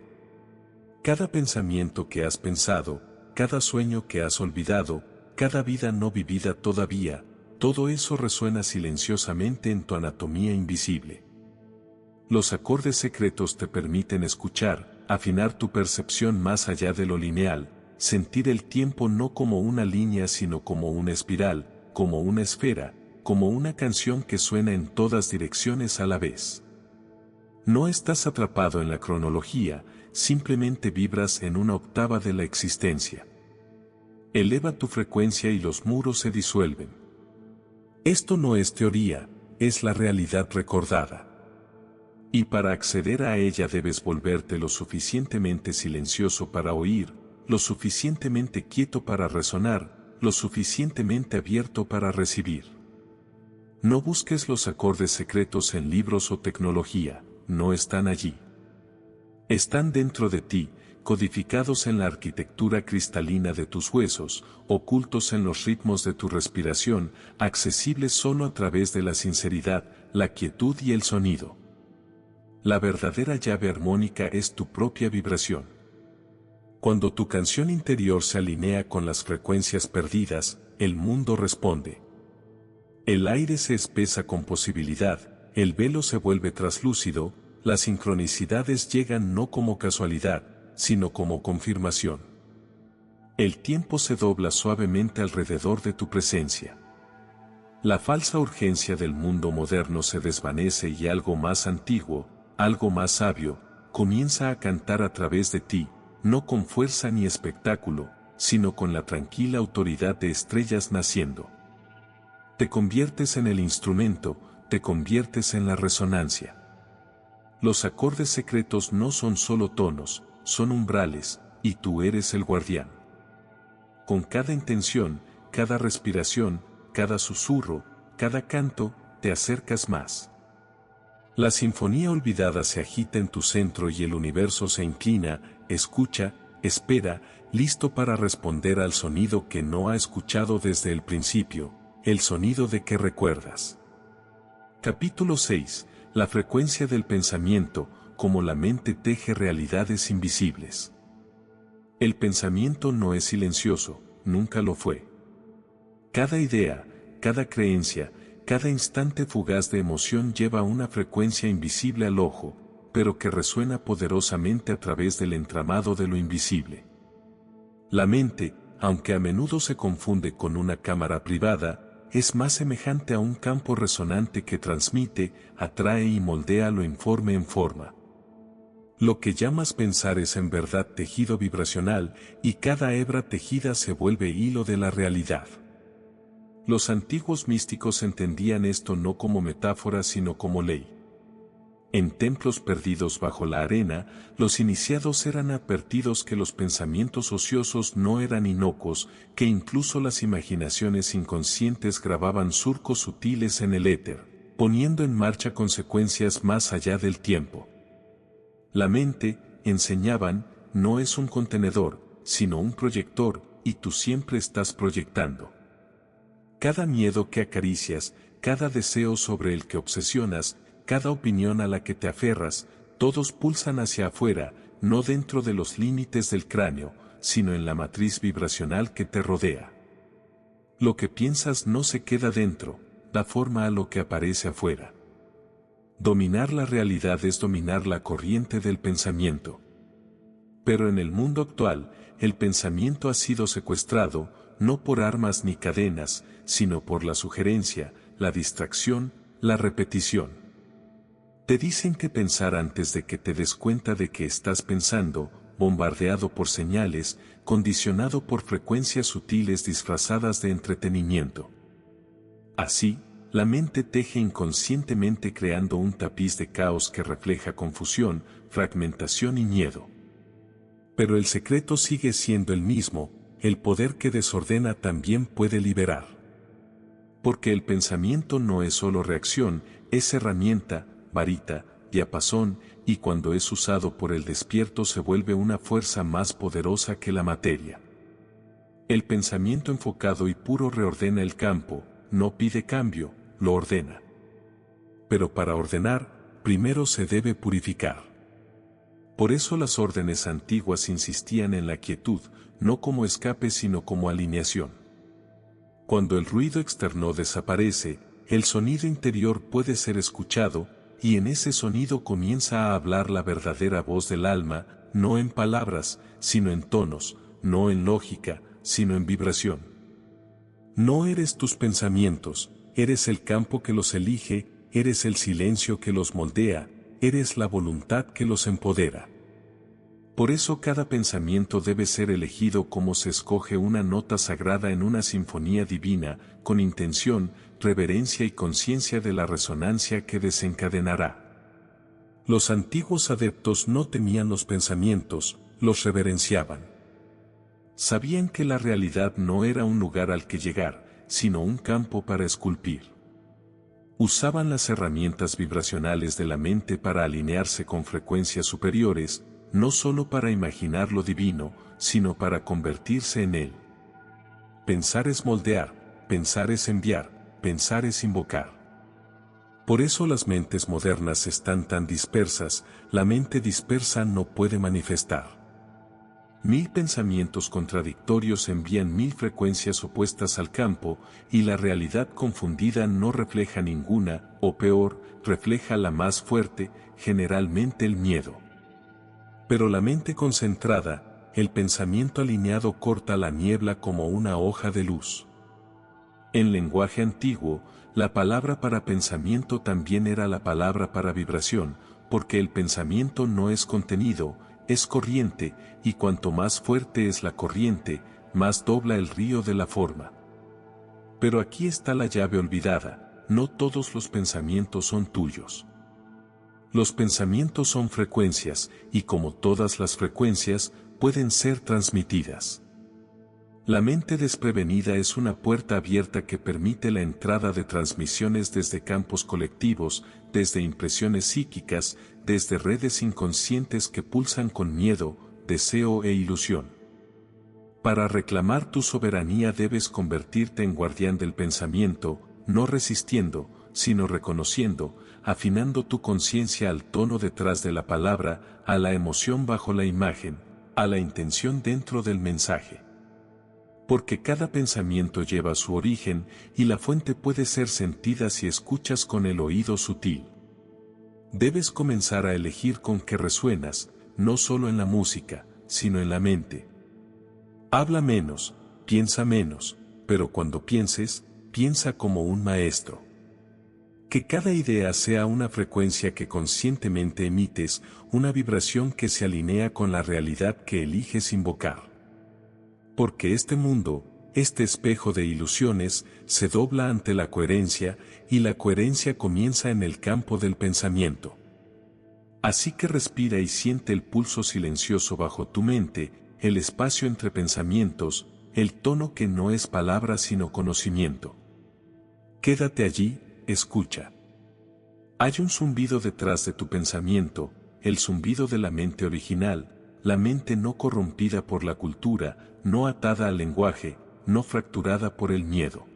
Cada pensamiento que has pensado, cada sueño que has olvidado, cada vida no vivida todavía, todo eso resuena silenciosamente en tu anatomía invisible. Los acordes secretos te permiten escuchar, afinar tu percepción más allá de lo lineal, sentir el tiempo no como una línea sino como una espiral, como una esfera, como una canción que suena en todas direcciones a la vez. No estás atrapado en la cronología, simplemente vibras en una octava de la existencia. Eleva tu frecuencia y los muros se disuelven. Esto no es teoría, es la realidad recordada. Y para acceder a ella debes volverte lo suficientemente silencioso para oír, lo suficientemente quieto para resonar, lo suficientemente abierto para recibir. No busques los acordes secretos en libros o tecnología, no están allí. Están dentro de ti, codificados en la arquitectura cristalina de tus huesos, ocultos en los ritmos de tu respiración, accesibles solo a través de la sinceridad, la quietud y el sonido. La verdadera llave armónica es tu propia vibración. Cuando tu canción interior se alinea con las frecuencias perdidas, el mundo responde. El aire se espesa con posibilidad, el velo se vuelve traslúcido, las sincronicidades llegan no como casualidad, sino como confirmación. El tiempo se dobla suavemente alrededor de tu presencia. La falsa urgencia del mundo moderno se desvanece y algo más antiguo, algo más sabio, comienza a cantar a través de ti, no con fuerza ni espectáculo, sino con la tranquila autoridad de estrellas naciendo. Te conviertes en el instrumento, te conviertes en la resonancia. Los acordes secretos no son solo tonos, son umbrales, y tú eres el guardián. Con cada intención, cada respiración, cada susurro, cada canto, te acercas más. La sinfonía olvidada se agita en tu centro y el universo se inclina, escucha, espera, listo para responder al sonido que no ha escuchado desde el principio, el sonido de que recuerdas. Capítulo 6. La frecuencia del pensamiento, como la mente teje realidades invisibles. El pensamiento no es silencioso, nunca lo fue. Cada idea, cada creencia, cada instante fugaz de emoción lleva una frecuencia invisible al ojo, pero que resuena poderosamente a través del entramado de lo invisible. La mente, aunque a menudo se confunde con una cámara privada, es más semejante a un campo resonante que transmite, atrae y moldea lo informe en forma. Lo que llamas pensar es en verdad tejido vibracional, y cada hebra tejida se vuelve hilo de la realidad. Los antiguos místicos entendían esto no como metáfora sino como ley. En templos perdidos bajo la arena, los iniciados eran advertidos que los pensamientos ociosos no eran inocuos, que incluso las imaginaciones inconscientes grababan surcos sutiles en el éter, poniendo en marcha consecuencias más allá del tiempo. La mente, enseñaban, no es un contenedor, sino un proyector, y tú siempre estás proyectando. Cada miedo que acaricias, cada deseo sobre el que obsesionas, cada opinión a la que te aferras, todos pulsan hacia afuera, no dentro de los límites del cráneo, sino en la matriz vibracional que te rodea. Lo que piensas no se queda dentro, da forma a lo que aparece afuera. Dominar la realidad es dominar la corriente del pensamiento. Pero en el mundo actual, el pensamiento ha sido secuestrado, no por armas ni cadenas, sino por la sugerencia, la distracción, la repetición. Te dicen que pensar antes de que te des cuenta de que estás pensando, bombardeado por señales, condicionado por frecuencias sutiles disfrazadas de entretenimiento. Así, la mente teje inconscientemente creando un tapiz de caos que refleja confusión, fragmentación y miedo. Pero el secreto sigue siendo el mismo, el poder que desordena también puede liberar. Porque el pensamiento no es solo reacción, es herramienta, varita, diapasón, y cuando es usado por el despierto se vuelve una fuerza más poderosa que la materia. El pensamiento enfocado y puro reordena el campo, no pide cambio, lo ordena. Pero para ordenar, primero se debe purificar. Por eso las órdenes antiguas insistían en la quietud, no como escape sino como alineación. Cuando el ruido externo desaparece, el sonido interior puede ser escuchado, y en ese sonido comienza a hablar la verdadera voz del alma, no en palabras, sino en tonos, no en lógica, sino en vibración. No eres tus pensamientos, eres el campo que los elige, eres el silencio que los moldea, eres la voluntad que los empodera. Por eso cada pensamiento debe ser elegido como se escoge una nota sagrada en una sinfonía divina, con intención, reverencia y conciencia de la resonancia que desencadenará. Los antiguos adeptos no temían los pensamientos, los reverenciaban. Sabían que la realidad no era un lugar al que llegar, sino un campo para esculpir. Usaban las herramientas vibracionales de la mente para alinearse con frecuencias superiores, no solo para imaginar lo divino, sino para convertirse en él. Pensar es moldear, pensar es enviar, pensar es invocar. Por eso las mentes modernas están tan dispersas, la mente dispersa no puede manifestar. 1000 pensamientos contradictorios envían 1000 frecuencias opuestas al campo, y la realidad confundida no refleja ninguna, o peor, refleja la más fuerte, generalmente el miedo. Pero la mente concentrada, el pensamiento alineado corta la niebla como una hoja de luz. En lenguaje antiguo, la palabra para pensamiento también era la palabra para vibración, porque el pensamiento no es contenido, es corriente, y cuanto más fuerte es la corriente, más dobla el río de la forma. Pero aquí está la llave olvidada, no todos los pensamientos son tuyos. Los pensamientos son frecuencias, y como todas las frecuencias, pueden ser transmitidas. La mente desprevenida es una puerta abierta que permite la entrada de transmisiones desde campos colectivos, desde impresiones psíquicas, desde redes inconscientes que pulsan con miedo, deseo e ilusión. Para reclamar tu soberanía debes convertirte en guardián del pensamiento, no resistiendo, sino reconociendo, afinando tu conciencia al tono detrás de la palabra, a la emoción bajo la imagen, a la intención dentro del mensaje. Porque cada pensamiento lleva su origen, y la fuente puede ser sentida si escuchas con el oído sutil. Debes comenzar a elegir con qué resuenas, no solo en la música, sino en la mente. Habla menos, piensa menos, pero cuando pienses, piensa como un maestro. Que cada idea sea una frecuencia que conscientemente emites, una vibración que se alinea con la realidad que eliges invocar. Porque este mundo, este espejo de ilusiones, se dobla ante la coherencia, y la coherencia comienza en el campo del pensamiento. Así que respira y siente el pulso silencioso bajo tu mente, el espacio entre pensamientos, el tono que no es palabra sino conocimiento. Quédate allí, escucha. Hay un zumbido detrás de tu pensamiento, el zumbido de la mente original, la mente no corrompida por la cultura, no atada al lenguaje, no fracturada por el miedo.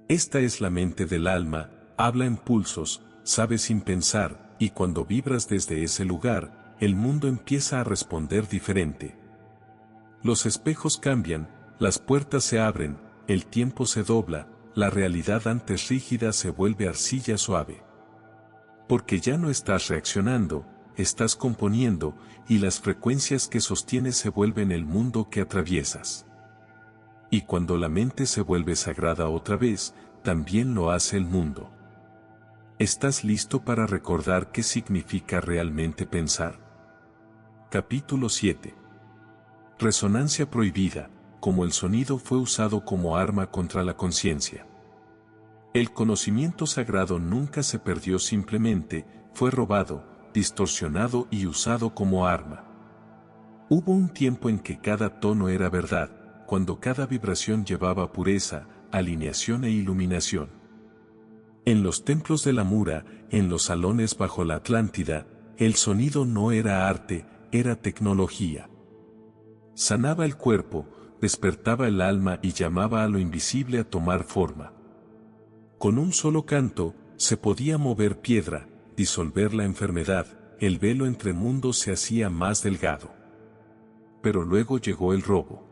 Esta es la mente del alma, habla en pulsos, sabe sin pensar, y cuando vibras desde ese lugar, el mundo empieza a responder diferente. Los espejos cambian, las puertas se abren, el tiempo se dobla, la realidad antes rígida se vuelve arcilla suave. Porque ya no estás reaccionando, estás componiendo, y las frecuencias que sostienes se vuelven el mundo que atraviesas. Y cuando la mente se vuelve sagrada otra vez, también lo hace el mundo. ¿Estás listo para recordar qué significa realmente pensar? Capítulo 7. Resonancia prohibida, como el sonido fue usado como arma contra la conciencia. El conocimiento sagrado nunca se perdió, simplemente fue robado, distorsionado y usado como arma. Hubo un tiempo en que cada tono era verdad, cuando cada vibración llevaba pureza, alineación e iluminación. En los templos de la Mura, en los salones bajo la Atlántida, el sonido no era arte, era tecnología. Sanaba el cuerpo, despertaba el alma y llamaba a lo invisible a tomar forma. Con un solo canto, se podía mover piedra, disolver la enfermedad, el velo entre mundos se hacía más delgado. Pero luego llegó el robo.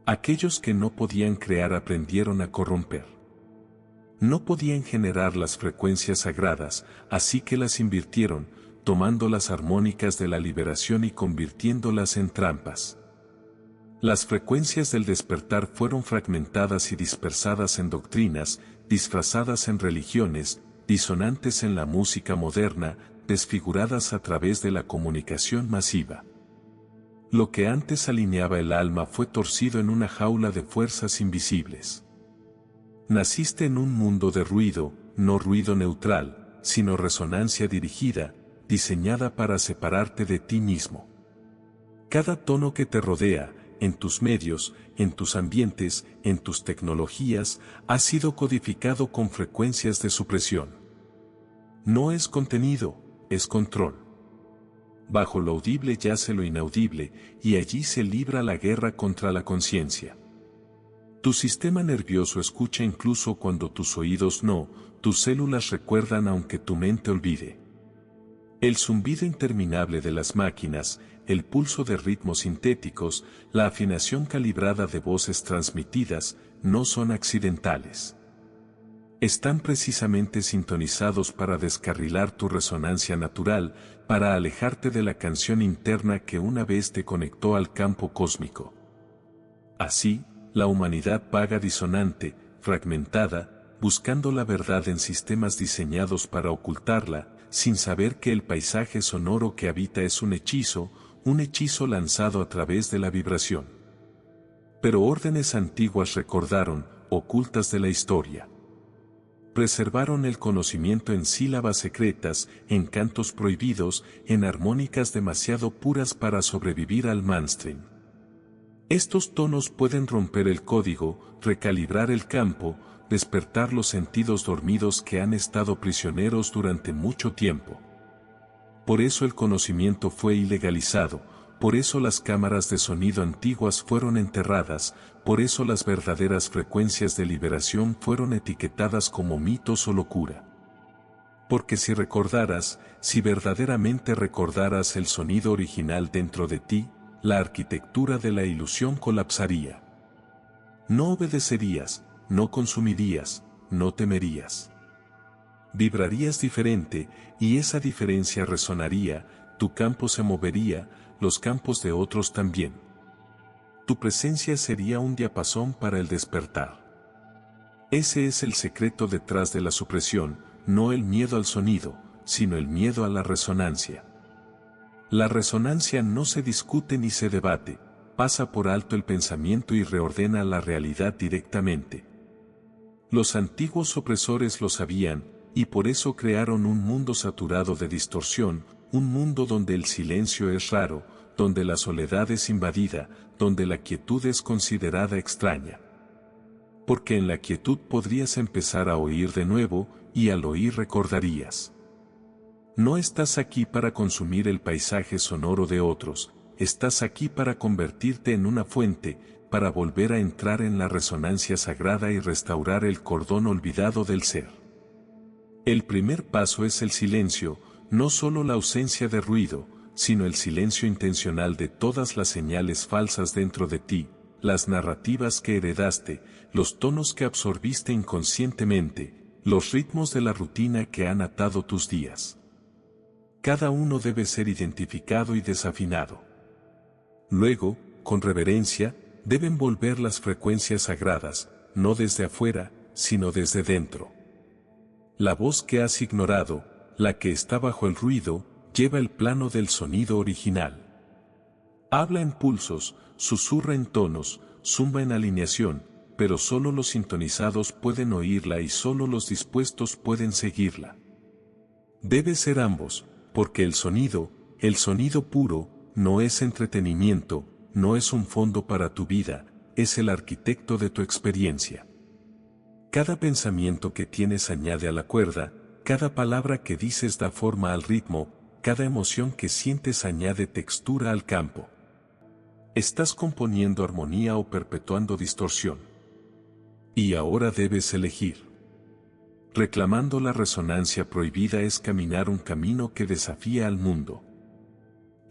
Aquellos que no podían crear aprendieron a corromper. No podían generar las frecuencias sagradas, así que las invirtieron, tomando las armónicas de la liberación y convirtiéndolas en trampas. Las frecuencias del despertar fueron fragmentadas y dispersadas en doctrinas, disfrazadas en religiones, disonantes en la música moderna, desfiguradas a través de la comunicación masiva. Lo que antes alineaba el alma fue torcido en una jaula de fuerzas invisibles. Naciste en un mundo de ruido, no ruido neutral, sino resonancia dirigida, diseñada para separarte de ti mismo. Cada tono que te rodea, en tus medios, en tus ambientes, en tus tecnologías, ha sido codificado con frecuencias de supresión. No es contenido, es control. Bajo lo audible yace lo inaudible, y allí se libra la guerra contra la conciencia. Tu sistema nervioso escucha incluso cuando tus oídos no, tus células recuerdan aunque tu mente olvide. El zumbido interminable de las máquinas, el pulso de ritmos sintéticos, la afinación calibrada de voces transmitidas, no son accidentales. Están precisamente sintonizados para descarrilar tu resonancia natural, para alejarte de la canción interna que una vez te conectó al campo cósmico. Así, la humanidad vaga disonante, fragmentada, buscando la verdad en sistemas diseñados para ocultarla, sin saber que el paisaje sonoro que habita es un hechizo lanzado a través de la vibración. Pero órdenes antiguas recordaron, ocultas de la historia. Preservaron el conocimiento en sílabas secretas, en cantos prohibidos, en armónicas demasiado puras para sobrevivir al mainstream. Estos tonos pueden romper el código, recalibrar el campo, despertar los sentidos dormidos que han estado prisioneros durante mucho tiempo. Por eso el conocimiento fue ilegalizado, por eso las cámaras de sonido antiguas fueron enterradas, por eso las verdaderas frecuencias de liberación fueron etiquetadas como mitos o locura. Porque si recordaras, si verdaderamente recordaras el sonido original dentro de ti, la arquitectura de la ilusión colapsaría. No obedecerías, no consumirías, no temerías. Vibrarías diferente, y esa diferencia resonaría, tu campo se movería, los campos de otros también. Tu presencia sería un diapasón para el despertar. Ese es el secreto detrás de la supresión, no el miedo al sonido, sino el miedo a la resonancia. La resonancia no se discute ni se debate, pasa por alto el pensamiento y reordena la realidad directamente. Los antiguos opresores lo sabían, y por eso crearon un mundo saturado de distorsión, un mundo donde el silencio es raro, donde la soledad es invadida, donde la quietud es considerada extraña. Porque en la quietud podrías empezar a oír de nuevo, y al oír recordarías. No estás aquí para consumir el paisaje sonoro de otros, estás aquí para convertirte en una fuente, para volver a entrar en la resonancia sagrada y restaurar el cordón olvidado del ser. El primer paso es el silencio, no solo la ausencia de ruido, sino el silencio intencional de todas las señales falsas dentro de ti, las narrativas que heredaste, los tonos que absorbiste inconscientemente, los ritmos de la rutina que han atado tus días. Cada uno debe ser identificado y desafinado. Luego, con reverencia, deben volver las frecuencias sagradas, no desde afuera, sino desde dentro. La voz que has ignorado, la que está bajo el ruido, lleva el plano del sonido original. Habla en pulsos, susurra en tonos, zumba en alineación, pero solo los sintonizados pueden oírla y solo los dispuestos pueden seguirla. Debe ser ambos, porque el sonido puro, no es entretenimiento, no es un fondo para tu vida, es el arquitecto de tu experiencia. Cada pensamiento que tienes añade a la cuerda, cada palabra que dices da forma al ritmo, cada emoción que sientes añade textura al campo. Estás componiendo armonía o perpetuando distorsión. Y ahora debes elegir. Reclamando la resonancia prohibida es caminar un camino que desafía al mundo.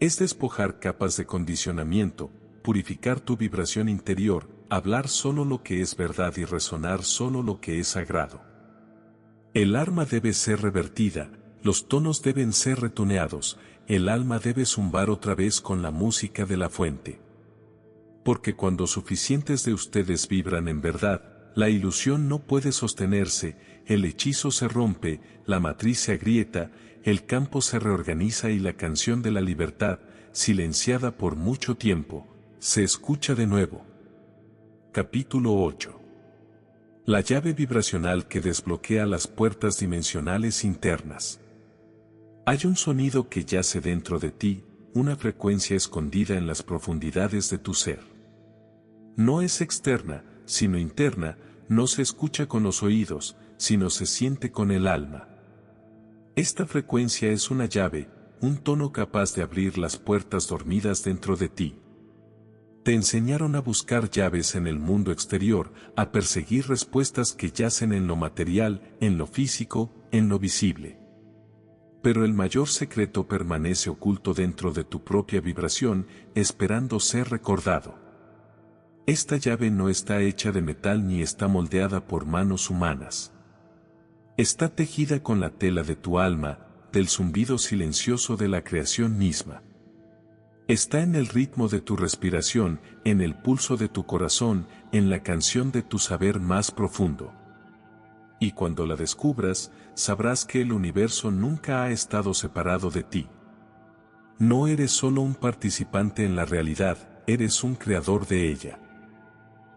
Es despojar capas de condicionamiento, purificar tu vibración interior, hablar solo lo que es verdad y resonar solo lo que es sagrado. El arma debe ser revertida, los tonos deben ser retoneados, el alma debe zumbar otra vez con la música de la fuente. Porque cuando suficientes de ustedes vibran en verdad, la ilusión no puede sostenerse, el hechizo se rompe, la matriz se agrieta, el campo se reorganiza y la canción de la libertad, silenciada por mucho tiempo, se escucha de nuevo. Capítulo 8. La llave vibracional que desbloquea las puertas dimensionales internas. Hay un sonido que yace dentro de ti, una frecuencia escondida en las profundidades de tu ser. No es externa, sino interna, no se escucha con los oídos, sino se siente con el alma. Esta frecuencia es una llave, un tono capaz de abrir las puertas dormidas dentro de ti. Te enseñaron a buscar llaves en el mundo exterior, a perseguir respuestas que yacen en lo material, en lo físico, en lo visible. Pero el mayor secreto permanece oculto dentro de tu propia vibración, esperando ser recordado. Esta llave no está hecha de metal ni está moldeada por manos humanas. Está tejida con la tela de tu alma, del zumbido silencioso de la creación misma. Está en el ritmo de tu respiración, en el pulso de tu corazón, en la canción de tu saber más profundo. Y cuando la descubras, sabrás que el universo nunca ha estado separado de ti. No eres solo un participante en la realidad, eres un creador de ella.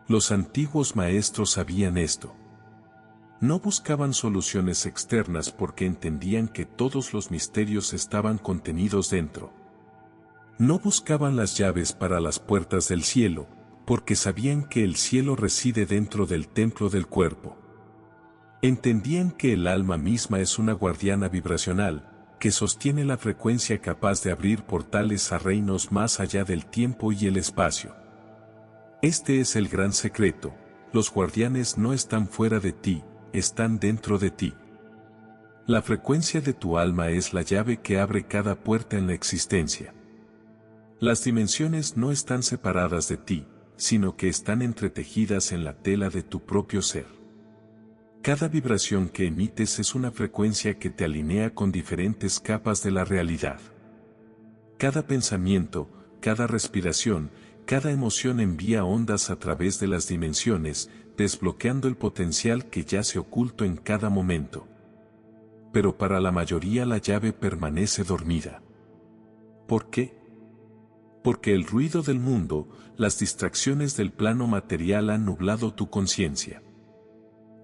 Los antiguos maestros sabían esto. No buscaban soluciones externas porque entendían que todos los misterios estaban contenidos dentro. No buscaban las llaves para las puertas del cielo, porque sabían que el cielo reside dentro del templo del cuerpo. Entendían que el alma misma es una guardiana vibracional, que sostiene la frecuencia capaz de abrir portales a reinos más allá del tiempo y el espacio. Este es el gran secreto: los guardianes no están fuera de ti, están dentro de ti. La frecuencia de tu alma es la llave que abre cada puerta en la existencia. Las dimensiones no están separadas de ti, sino que están entretejidas en la tela de tu propio ser. Cada vibración que emites es una frecuencia que te alinea con diferentes capas de la realidad. Cada pensamiento, cada respiración, cada emoción envía ondas a través de las dimensiones, desbloqueando el potencial que yace oculto en cada momento. Pero para la mayoría la llave permanece dormida. ¿Por qué? Porque el ruido del mundo, las distracciones del plano material han nublado tu conciencia.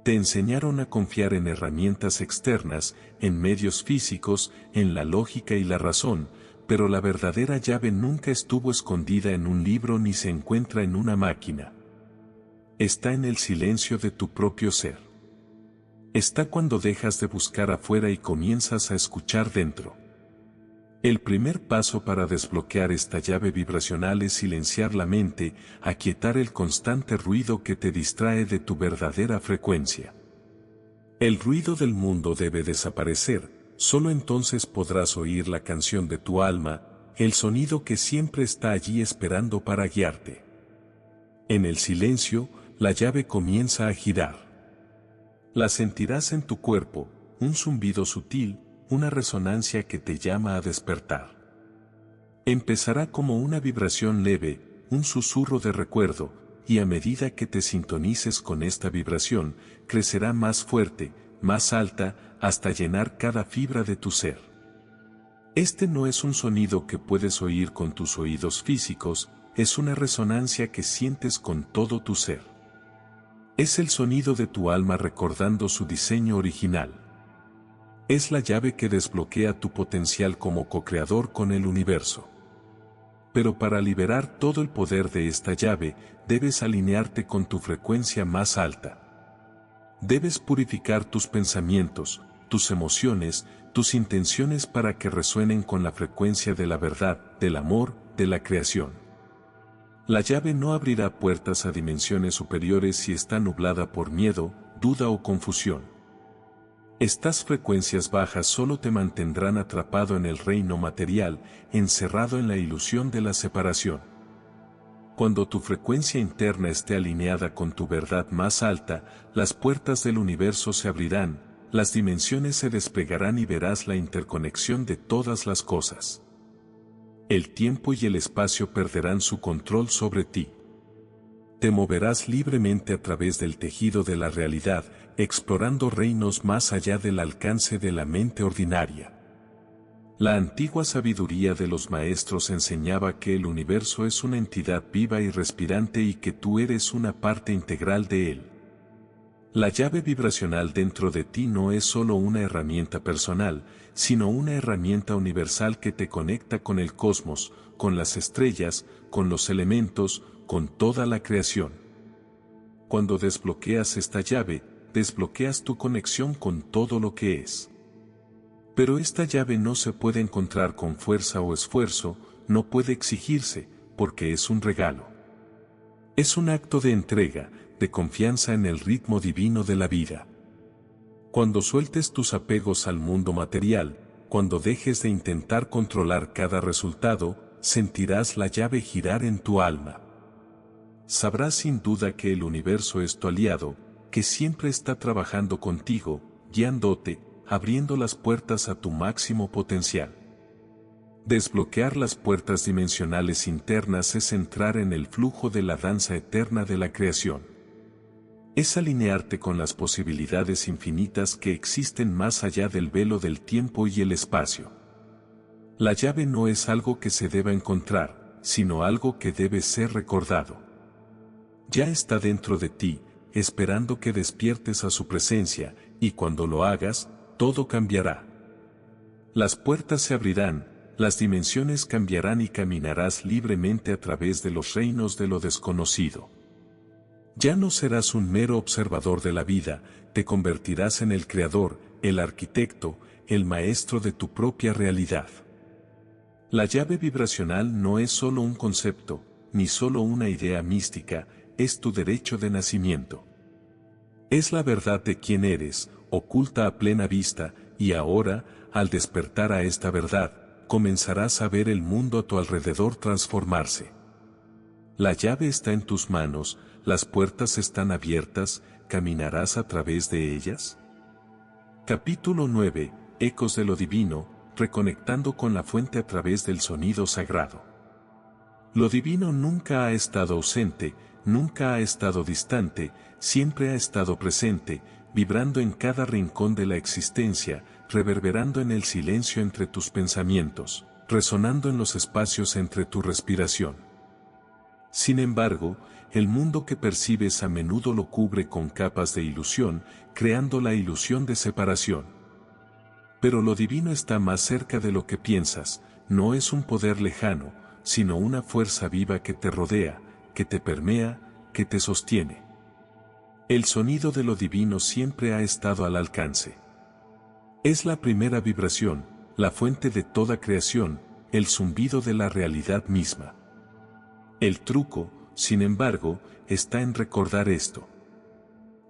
Te enseñaron a confiar en herramientas externas, en medios físicos, en la lógica y la razón, pero la verdadera llave nunca estuvo escondida en un libro ni se encuentra en una máquina. Está en el silencio de tu propio ser. Está cuando dejas de buscar afuera y comienzas a escuchar dentro. El primer paso para desbloquear esta llave vibracional es silenciar la mente, aquietar el constante ruido que te distrae de tu verdadera frecuencia. El ruido del mundo debe desaparecer, solo entonces podrás oír la canción de tu alma, el sonido que siempre está allí esperando para guiarte. En el silencio, la llave comienza a girar. La sentirás en tu cuerpo, un zumbido sutil, una resonancia que te llama a despertar. Empezará como una vibración leve, un susurro de recuerdo, y a medida que te sintonices con esta vibración, crecerá más fuerte, más alta, hasta llenar cada fibra de tu ser. Este no es un sonido que puedes oír con tus oídos físicos, es una resonancia que sientes con todo tu ser. Es el sonido de tu alma recordando su diseño original. Es la llave que desbloquea tu potencial como co-creador con el universo. Pero para liberar todo el poder de esta llave, debes alinearte con tu frecuencia más alta. Debes purificar tus pensamientos, tus emociones, tus intenciones para que resuenen con la frecuencia de la verdad, del amor, de la creación. La llave no abrirá puertas a dimensiones superiores si está nublada por miedo, duda o confusión. Estas frecuencias bajas solo te mantendrán atrapado en el reino material, encerrado en la ilusión de la separación. Cuando tu frecuencia interna esté alineada con tu verdad más alta, las puertas del universo se abrirán, las dimensiones se desplegarán y verás la interconexión de todas las cosas. El tiempo y el espacio perderán su control sobre ti. Te moverás libremente a través del tejido de la realidad, explorando reinos más allá del alcance de la mente ordinaria. La antigua sabiduría de los maestros enseñaba que el universo es una entidad viva y respirante y que tú eres una parte integral de él. La llave vibracional dentro de ti no es solo una herramienta personal, sino una herramienta universal que te conecta con el cosmos, con las estrellas, con los elementos, con toda la creación. Cuando desbloqueas esta llave, desbloqueas tu conexión con todo lo que es. Pero esta llave no se puede encontrar con fuerza o esfuerzo, no puede exigirse, porque es un regalo. Es un acto de entrega, de confianza en el ritmo divino de la vida. Cuando sueltes tus apegos al mundo material, cuando dejes de intentar controlar cada resultado, sentirás la llave girar en tu alma. Sabrás sin duda que el universo es tu aliado, que siempre está trabajando contigo, guiándote, abriendo las puertas a tu máximo potencial. Desbloquear las puertas dimensionales internas es entrar en el flujo de la danza eterna de la creación. Es alinearte con las posibilidades infinitas que existen más allá del velo del tiempo y el espacio. La llave no es algo que se deba encontrar, sino algo que debe ser recordado. Ya está dentro de ti, esperando que despiertes a su presencia, y cuando lo hagas, todo cambiará. Las puertas se abrirán, las dimensiones cambiarán y caminarás libremente a través de los reinos de lo desconocido. Ya no serás un mero observador de la vida, te convertirás en el creador, el arquitecto, el maestro de tu propia realidad. La llave vibracional no es solo un concepto, ni solo una idea mística, es tu derecho de nacimiento. Es la verdad de quién eres, oculta a plena vista, y ahora, al despertar a esta verdad, comenzarás a ver el mundo a tu alrededor transformarse. La llave está en tus manos, las puertas están abiertas, ¿caminarás a través de ellas? Capítulo 9, Ecos de lo Divino, reconectando con la fuente a través del sonido sagrado. Lo divino nunca ha estado ausente, nunca ha estado distante, siempre ha estado presente, vibrando en cada rincón de la existencia, reverberando en el silencio entre tus pensamientos, resonando en los espacios entre tu respiración. Sin embargo, el mundo que percibes a menudo lo cubre con capas de ilusión, creando la ilusión de separación. Pero lo divino está más cerca de lo que piensas, no es un poder lejano, sino una fuerza viva que te rodea, que te permea, que te sostiene. El sonido de lo divino siempre ha estado al alcance. Es la primera vibración, la fuente de toda creación, el zumbido de la realidad misma. El truco, sin embargo, está en recordar esto.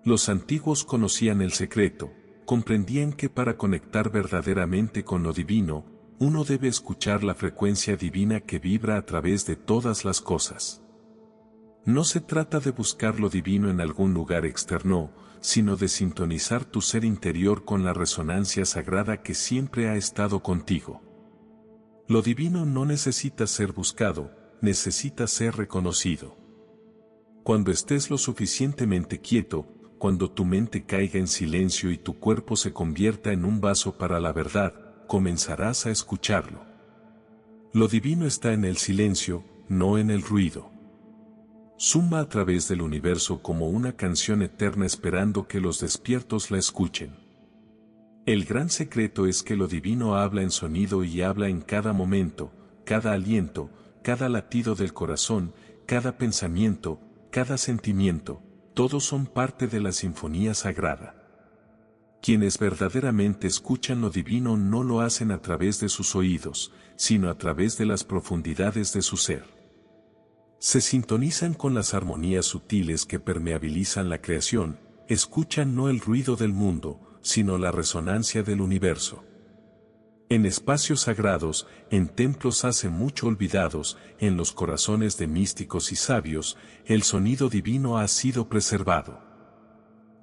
Los antiguos conocían el secreto, comprendían que para conectar verdaderamente con lo divino, uno debe escuchar la frecuencia divina que vibra a través de todas las cosas. No se trata de buscar lo divino en algún lugar externo, sino de sintonizar tu ser interior con la resonancia sagrada que siempre ha estado contigo. Lo divino no necesita ser buscado, necesita ser reconocido. Cuando estés lo suficientemente quieto, cuando tu mente caiga en silencio y tu cuerpo se convierta en un vaso para la verdad, comenzarás a escucharlo. Lo divino está en el silencio, no en el ruido. Zumba a través del universo como una canción eterna esperando que los despiertos la escuchen. El gran secreto es que lo divino habla en sonido y habla en cada momento, cada aliento, cada latido del corazón, cada pensamiento, cada sentimiento, todos son parte de la sinfonía sagrada. Quienes verdaderamente escuchan lo divino no lo hacen a través de sus oídos, sino a través de las profundidades de su ser. Se sintonizan con las armonías sutiles que permeabilizan la creación, escuchan no el ruido del mundo, sino la resonancia del universo. En espacios sagrados, en templos hace mucho olvidados, en los corazones de místicos y sabios, el sonido divino ha sido preservado.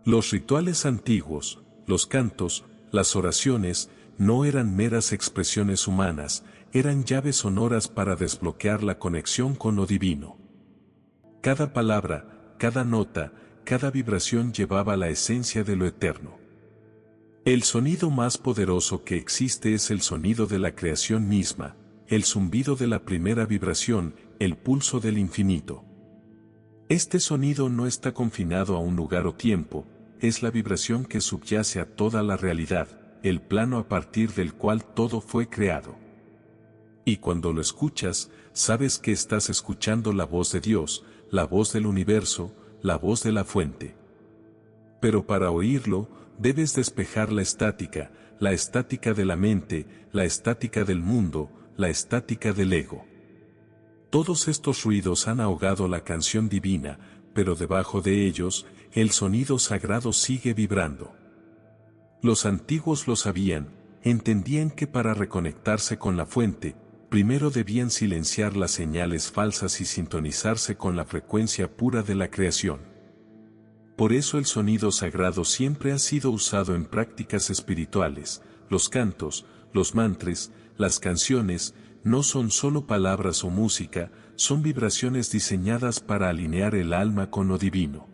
Los rituales antiguos, los cantos, las oraciones, no eran meras expresiones humanas, eran llaves sonoras para desbloquear la conexión con lo divino. Cada palabra, cada nota, cada vibración llevaba la esencia de lo eterno. El sonido más poderoso que existe es el sonido de la creación misma, el zumbido de la primera vibración, el pulso del infinito. Este sonido no está confinado a un lugar o tiempo, es la vibración que subyace a toda la realidad, el plano a partir del cual todo fue creado. Y cuando lo escuchas, sabes que estás escuchando la voz de Dios, la voz del universo, la voz de la fuente. Pero para oírlo, debes despejar la estática de la mente, la estática del mundo, la estática del ego. Todos estos ruidos han ahogado la canción divina, pero debajo de ellos, el sonido sagrado sigue vibrando. Los antiguos lo sabían, entendían que para reconectarse con la fuente, primero debían silenciar las señales falsas y sintonizarse con la frecuencia pura de la creación. Por eso el sonido sagrado siempre ha sido usado en prácticas espirituales, los cantos, los mantras, las canciones, no son solo palabras o música, son vibraciones diseñadas para alinear el alma con lo divino.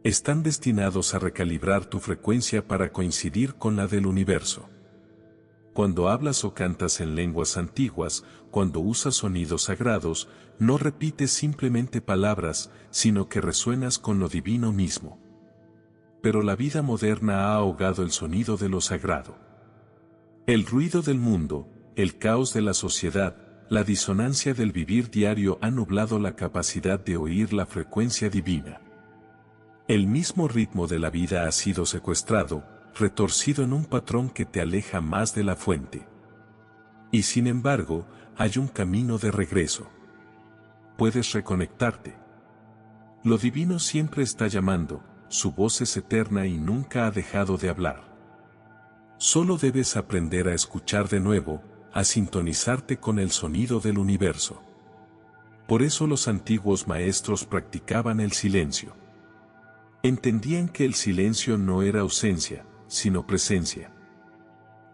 Están destinados a recalibrar tu frecuencia para coincidir con la del universo. Cuando hablas o cantas en lenguas antiguas, cuando usas sonidos sagrados, no repites simplemente palabras, sino que resuenas con lo divino mismo. Pero la vida moderna ha ahogado el sonido de lo sagrado. El ruido del mundo, el caos de la sociedad, la disonancia del vivir diario han nublado la capacidad de oír la frecuencia divina. El mismo ritmo de la vida ha sido secuestrado, retorcido en un patrón que te aleja más de la fuente. Y sin embargo, hay un camino de regreso. Puedes reconectarte. Lo divino siempre está llamando, su voz es eterna y nunca ha dejado de hablar. Solo debes aprender a escuchar de nuevo, a sintonizarte con el sonido del universo. Por eso los antiguos maestros practicaban el silencio. Entendían que el silencio no era ausencia, sino presencia.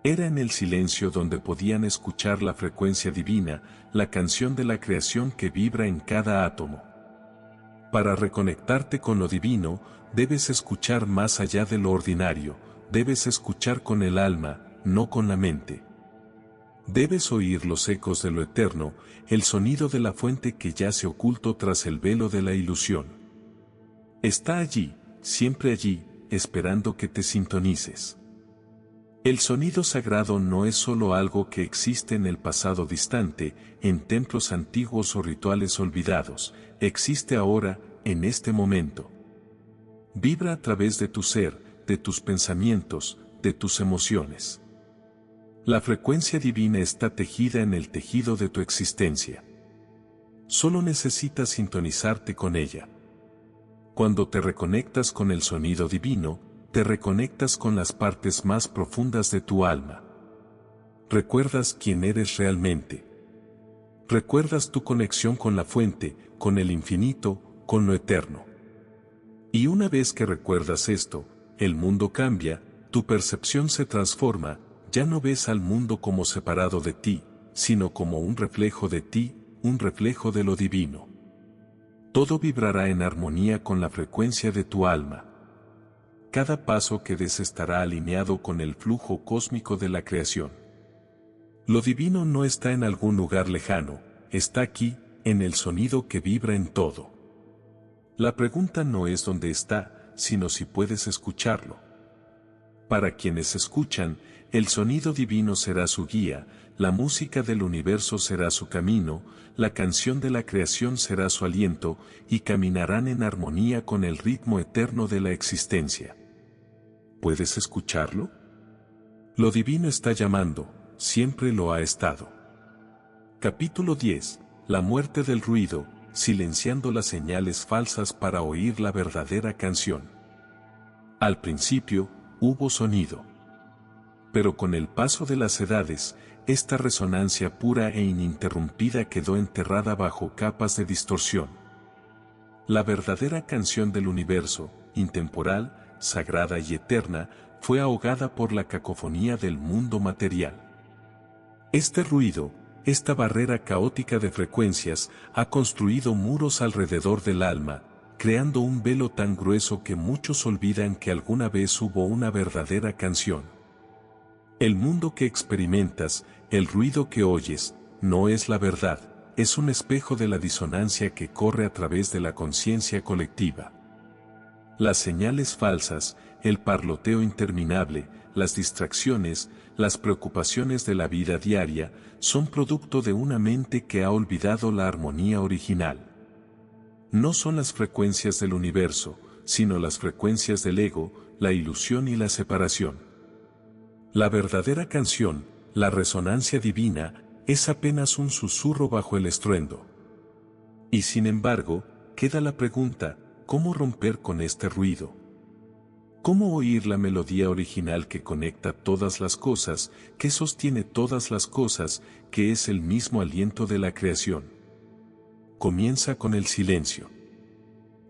Era en el silencio donde podían escuchar la frecuencia divina, la canción de la creación que vibra en cada átomo. Para reconectarte con lo divino, debes escuchar más allá de lo ordinario, debes escuchar con el alma, no con la mente. Debes oír los ecos de lo eterno, el sonido de la fuente que yace oculto tras el velo de la ilusión. Está allí, siempre allí, esperando que te sintonices. El sonido sagrado no es solo algo que existe en el pasado distante, en templos antiguos o rituales olvidados, existe ahora, en este momento. Vibra a través de tu ser, de tus pensamientos, de tus emociones. La frecuencia divina está tejida en el tejido de tu existencia. Solo necesitas sintonizarte con ella. Cuando te reconectas con el sonido divino, te reconectas con las partes más profundas de tu alma. Recuerdas quién eres realmente. Recuerdas tu conexión con la fuente, con el infinito, con lo eterno. Y una vez que recuerdas esto, el mundo cambia, tu percepción se transforma, ya no ves al mundo como separado de ti, sino como un reflejo de ti, un reflejo de lo divino. Todo vibrará en armonía con la frecuencia de tu alma. Cada paso que des estará alineado con el flujo cósmico de la creación. Lo divino no está en algún lugar lejano, está aquí, en el sonido que vibra en todo. La pregunta no es dónde está, sino si puedes escucharlo. Para quienes escuchan, el sonido divino será su guía, la música del universo será su camino, la canción de la creación será su aliento, y caminarán en armonía con el ritmo eterno de la existencia. ¿Puedes escucharlo? Lo divino está llamando, siempre lo ha estado. Capítulo 10. La muerte del ruido, silenciando las señales falsas para oír la verdadera canción. Al principio, hubo sonido. Pero con el paso de las edades, esta resonancia pura e ininterrumpida quedó enterrada bajo capas de distorsión. La verdadera canción del universo, intemporal, sagrada y eterna, fue ahogada por la cacofonía del mundo material. Este ruido, esta barrera caótica de frecuencias, ha construido muros alrededor del alma, creando un velo tan grueso que muchos olvidan que alguna vez hubo una verdadera canción. El mundo que experimentas, el ruido que oyes, no es la verdad, es un espejo de la disonancia que corre a través de la conciencia colectiva. Las señales falsas, el parloteo interminable, las distracciones, las preocupaciones de la vida diaria, son producto de una mente que ha olvidado la armonía original. No son las frecuencias del universo, sino las frecuencias del ego, la ilusión y la separación. La verdadera canción, la resonancia divina, es apenas un susurro bajo el estruendo. Y sin embargo, queda la pregunta, ¿cómo romper con este ruido? ¿Cómo oír la melodía original que conecta todas las cosas, que sostiene todas las cosas, que es el mismo aliento de la creación? Comienza con el silencio.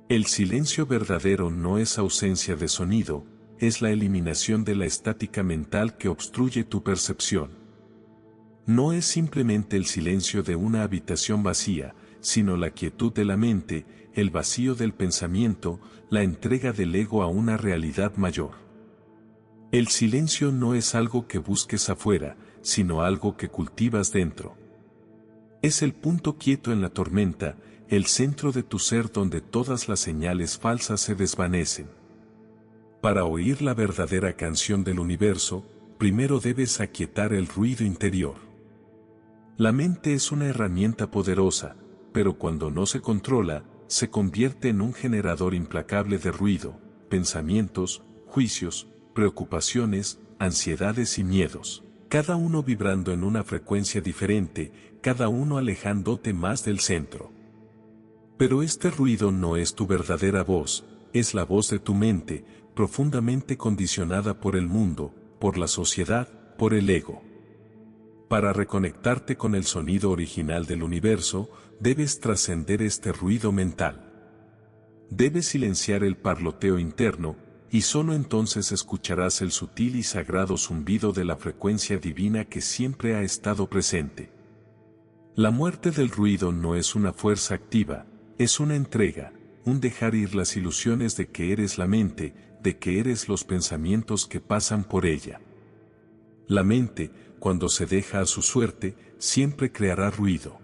El silencio verdadero no es ausencia de sonido, es la eliminación de la estática mental que obstruye tu percepción. No es simplemente el silencio de una habitación vacía, sino la quietud de la mente, el vacío del pensamiento, la entrega del ego a una realidad mayor. El silencio no es algo que busques afuera, sino algo que cultivas dentro. Es el punto quieto en la tormenta, el centro de tu ser donde todas las señales falsas se desvanecen. Para oír la verdadera canción del universo, primero debes aquietar el ruido interior. La mente es una herramienta poderosa, pero cuando no se controla, se convierte en un generador implacable de ruido, pensamientos, juicios, preocupaciones, ansiedades y miedos, cada uno vibrando en una frecuencia diferente, cada uno alejándote más del centro. Pero este ruido no es tu verdadera voz, es la voz de tu mente, profundamente condicionada por el mundo, por la sociedad, por el ego. Para reconectarte con el sonido original del universo, debes trascender este ruido mental. Debes silenciar el parloteo interno, y solo entonces escucharás el sutil y sagrado zumbido de la frecuencia divina que siempre ha estado presente. La muerte del ruido no es una fuerza activa, es una entrega, un dejar ir las ilusiones de que eres la mente, de que eres los pensamientos que pasan por ella. La mente, cuando se deja a su suerte, siempre creará ruido.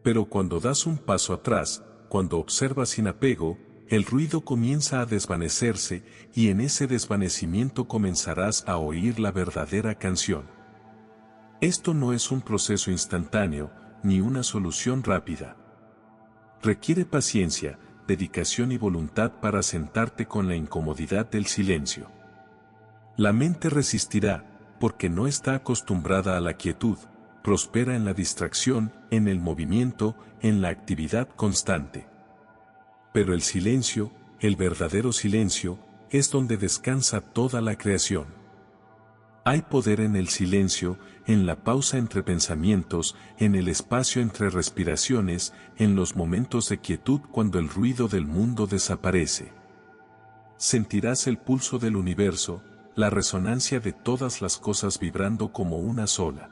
Pero cuando das un paso atrás, cuando observas sin apego, el ruido comienza a desvanecerse y en ese desvanecimiento comenzarás a oír la verdadera canción. Esto no es un proceso instantáneo, ni una solución rápida. Requiere paciencia, dedicación y voluntad para sentarte con la incomodidad del silencio. La mente resistirá, porque no está acostumbrada a la quietud, prospera en la distracción, en el movimiento, en la actividad constante. Pero el silencio, el verdadero silencio, es donde descansa toda la creación. Hay poder en el silencio, en la pausa entre pensamientos, en el espacio entre respiraciones, en los momentos de quietud cuando el ruido del mundo desaparece. Sentirás el pulso del universo, la resonancia de todas las cosas vibrando como una sola.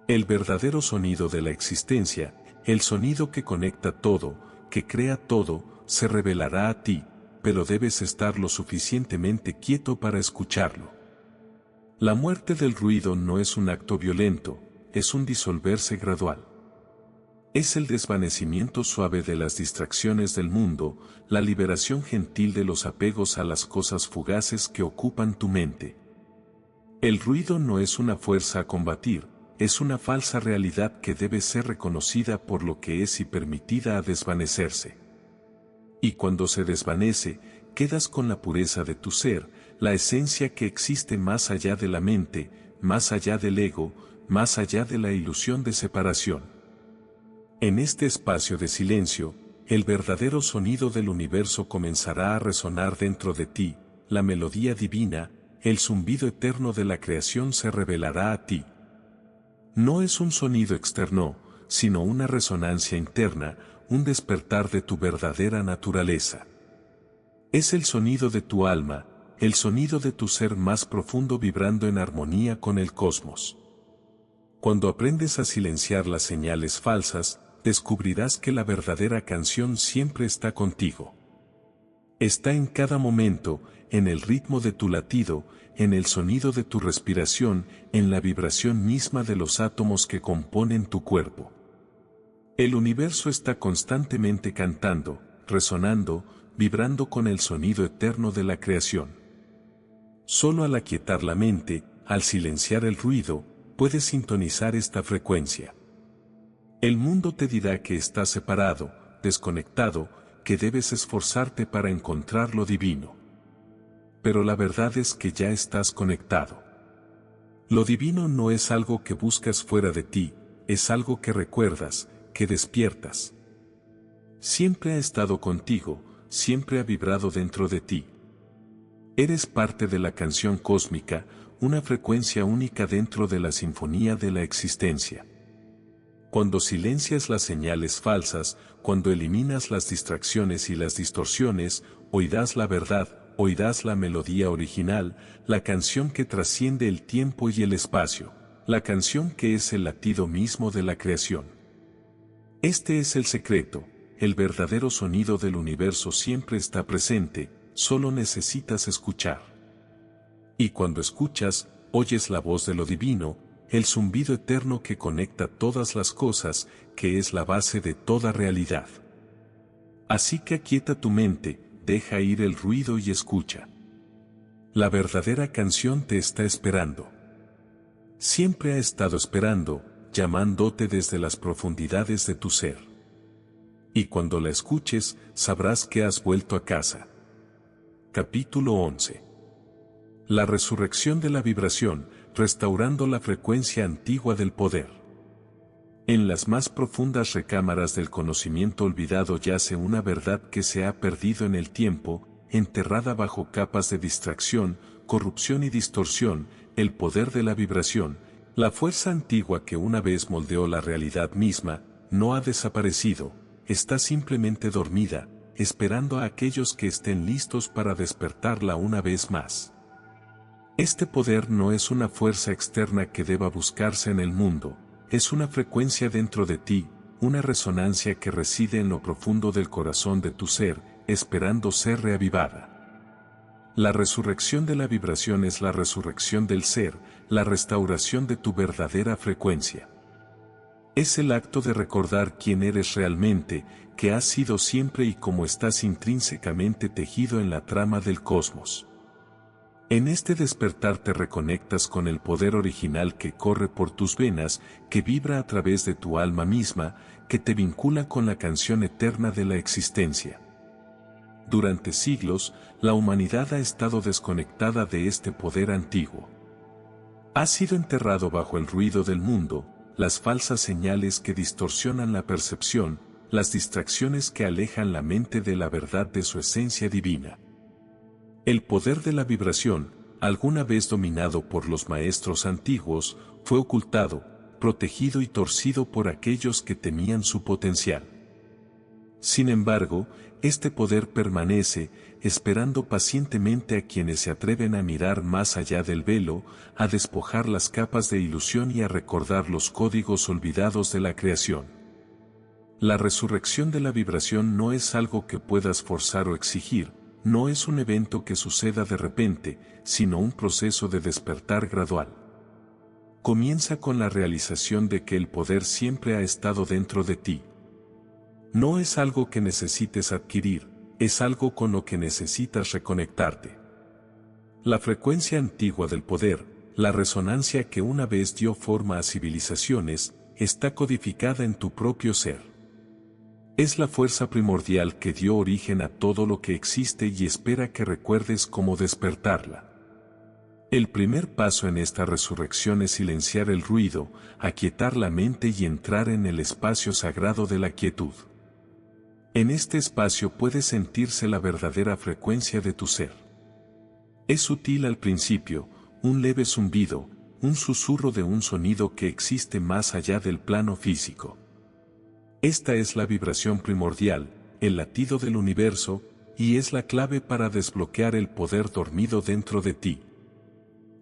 El verdadero sonido de la existencia, el sonido que conecta todo, que crea todo, se revelará a ti, pero debes estar lo suficientemente quieto para escucharlo. La muerte del ruido no es un acto violento, es un disolverse gradual. Es el desvanecimiento suave de las distracciones del mundo, la liberación gentil de los apegos a las cosas fugaces que ocupan tu mente. El ruido no es una fuerza a combatir, es una falsa realidad que debe ser reconocida por lo que es y permitida a desvanecerse. Y cuando se desvanece, quedas con la pureza de tu ser, la esencia que existe más allá de la mente, más allá del ego, más allá de la ilusión de separación. En este espacio de silencio, el verdadero sonido del universo comenzará a resonar dentro de ti, la melodía divina, el zumbido eterno de la creación se revelará a ti. No es un sonido externo, sino una resonancia interna, un despertar de tu verdadera naturaleza. Es el sonido de tu alma, el sonido de tu ser más profundo vibrando en armonía con el cosmos. Cuando aprendes a silenciar las señales falsas, descubrirás que la verdadera canción siempre está contigo. Está en cada momento, en el ritmo de tu latido, en el sonido de tu respiración, en la vibración misma de los átomos que componen tu cuerpo. El universo está constantemente cantando, resonando, vibrando con el sonido eterno de la creación. Solo al aquietar la mente, al silenciar el ruido, puedes sintonizar esta frecuencia. El mundo te dirá que estás separado, desconectado, que debes esforzarte para encontrar lo divino. Pero la verdad es que ya estás conectado. Lo divino no es algo que buscas fuera de ti, es algo que recuerdas, que despiertas. Siempre ha estado contigo, siempre ha vibrado dentro de ti. Eres parte de la canción cósmica, una frecuencia única dentro de la sinfonía de la existencia. Cuando silencias las señales falsas, cuando eliminas las distracciones y las distorsiones, oirás la verdad, oirás la melodía original, la canción que trasciende el tiempo y el espacio, la canción que es el latido mismo de la creación. Este es el secreto, el verdadero sonido del universo siempre está presente, solo necesitas escuchar. Y cuando escuchas, oyes la voz de lo divino, el zumbido eterno que conecta todas las cosas, que es la base de toda realidad. Así que aquieta tu mente, deja ir el ruido y escucha. La verdadera canción te está esperando. Siempre ha estado esperando, llamándote desde las profundidades de tu ser. Y cuando la escuches, sabrás que has vuelto a casa. Capítulo 11. La resurrección de la vibración, restaurando la frecuencia antigua del poder. En las más profundas recámaras del conocimiento olvidado yace una verdad que se ha perdido en el tiempo, enterrada bajo capas de distracción, corrupción y distorsión, el poder de la vibración, la fuerza antigua que una vez moldeó la realidad misma, no ha desaparecido, está simplemente dormida, esperando a aquellos que estén listos para despertarla una vez más. Este poder no es una fuerza externa que deba buscarse en el mundo, es una frecuencia dentro de ti, una resonancia que reside en lo profundo del corazón de tu ser, esperando ser reavivada. La resurrección de la vibración es la resurrección del ser, la restauración de tu verdadera frecuencia. Es el acto de recordar quién eres realmente, que has sido siempre y cómo estás intrínsecamente tejido en la trama del cosmos. En este despertar te reconectas con el poder original que corre por tus venas, que vibra a través de tu alma misma, que te vincula con la canción eterna de la existencia. Durante siglos, la humanidad ha estado desconectada de este poder antiguo. Ha sido enterrado bajo el ruido del mundo, las falsas señales que distorsionan la percepción, las distracciones que alejan la mente de la verdad de su esencia divina. El poder de la vibración, alguna vez dominado por los maestros antiguos, fue ocultado, protegido y torcido por aquellos que temían su potencial. Sin embargo, este poder permanece, esperando pacientemente a quienes se atreven a mirar más allá del velo, a despojar las capas de ilusión y a recordar los códigos olvidados de la creación. La resurrección de la vibración no es algo que puedas forzar o exigir, no es un evento que suceda de repente, sino un proceso de despertar gradual. Comienza con la realización de que el poder siempre ha estado dentro de ti. No es algo que necesites adquirir, es algo con lo que necesitas reconectarte. La frecuencia antigua del poder, la resonancia que una vez dio forma a civilizaciones, está codificada en tu propio ser. Es la fuerza primordial que dio origen a todo lo que existe y espera que recuerdes cómo despertarla. El primer paso en esta resurrección es silenciar el ruido, aquietar la mente y entrar en el espacio sagrado de la quietud. En este espacio puede sentirse la verdadera frecuencia de tu ser. Es sutil al principio, un leve zumbido, un susurro de un sonido que existe más allá del plano físico. Esta es la vibración primordial, el latido del universo, y es la clave para desbloquear el poder dormido dentro de ti.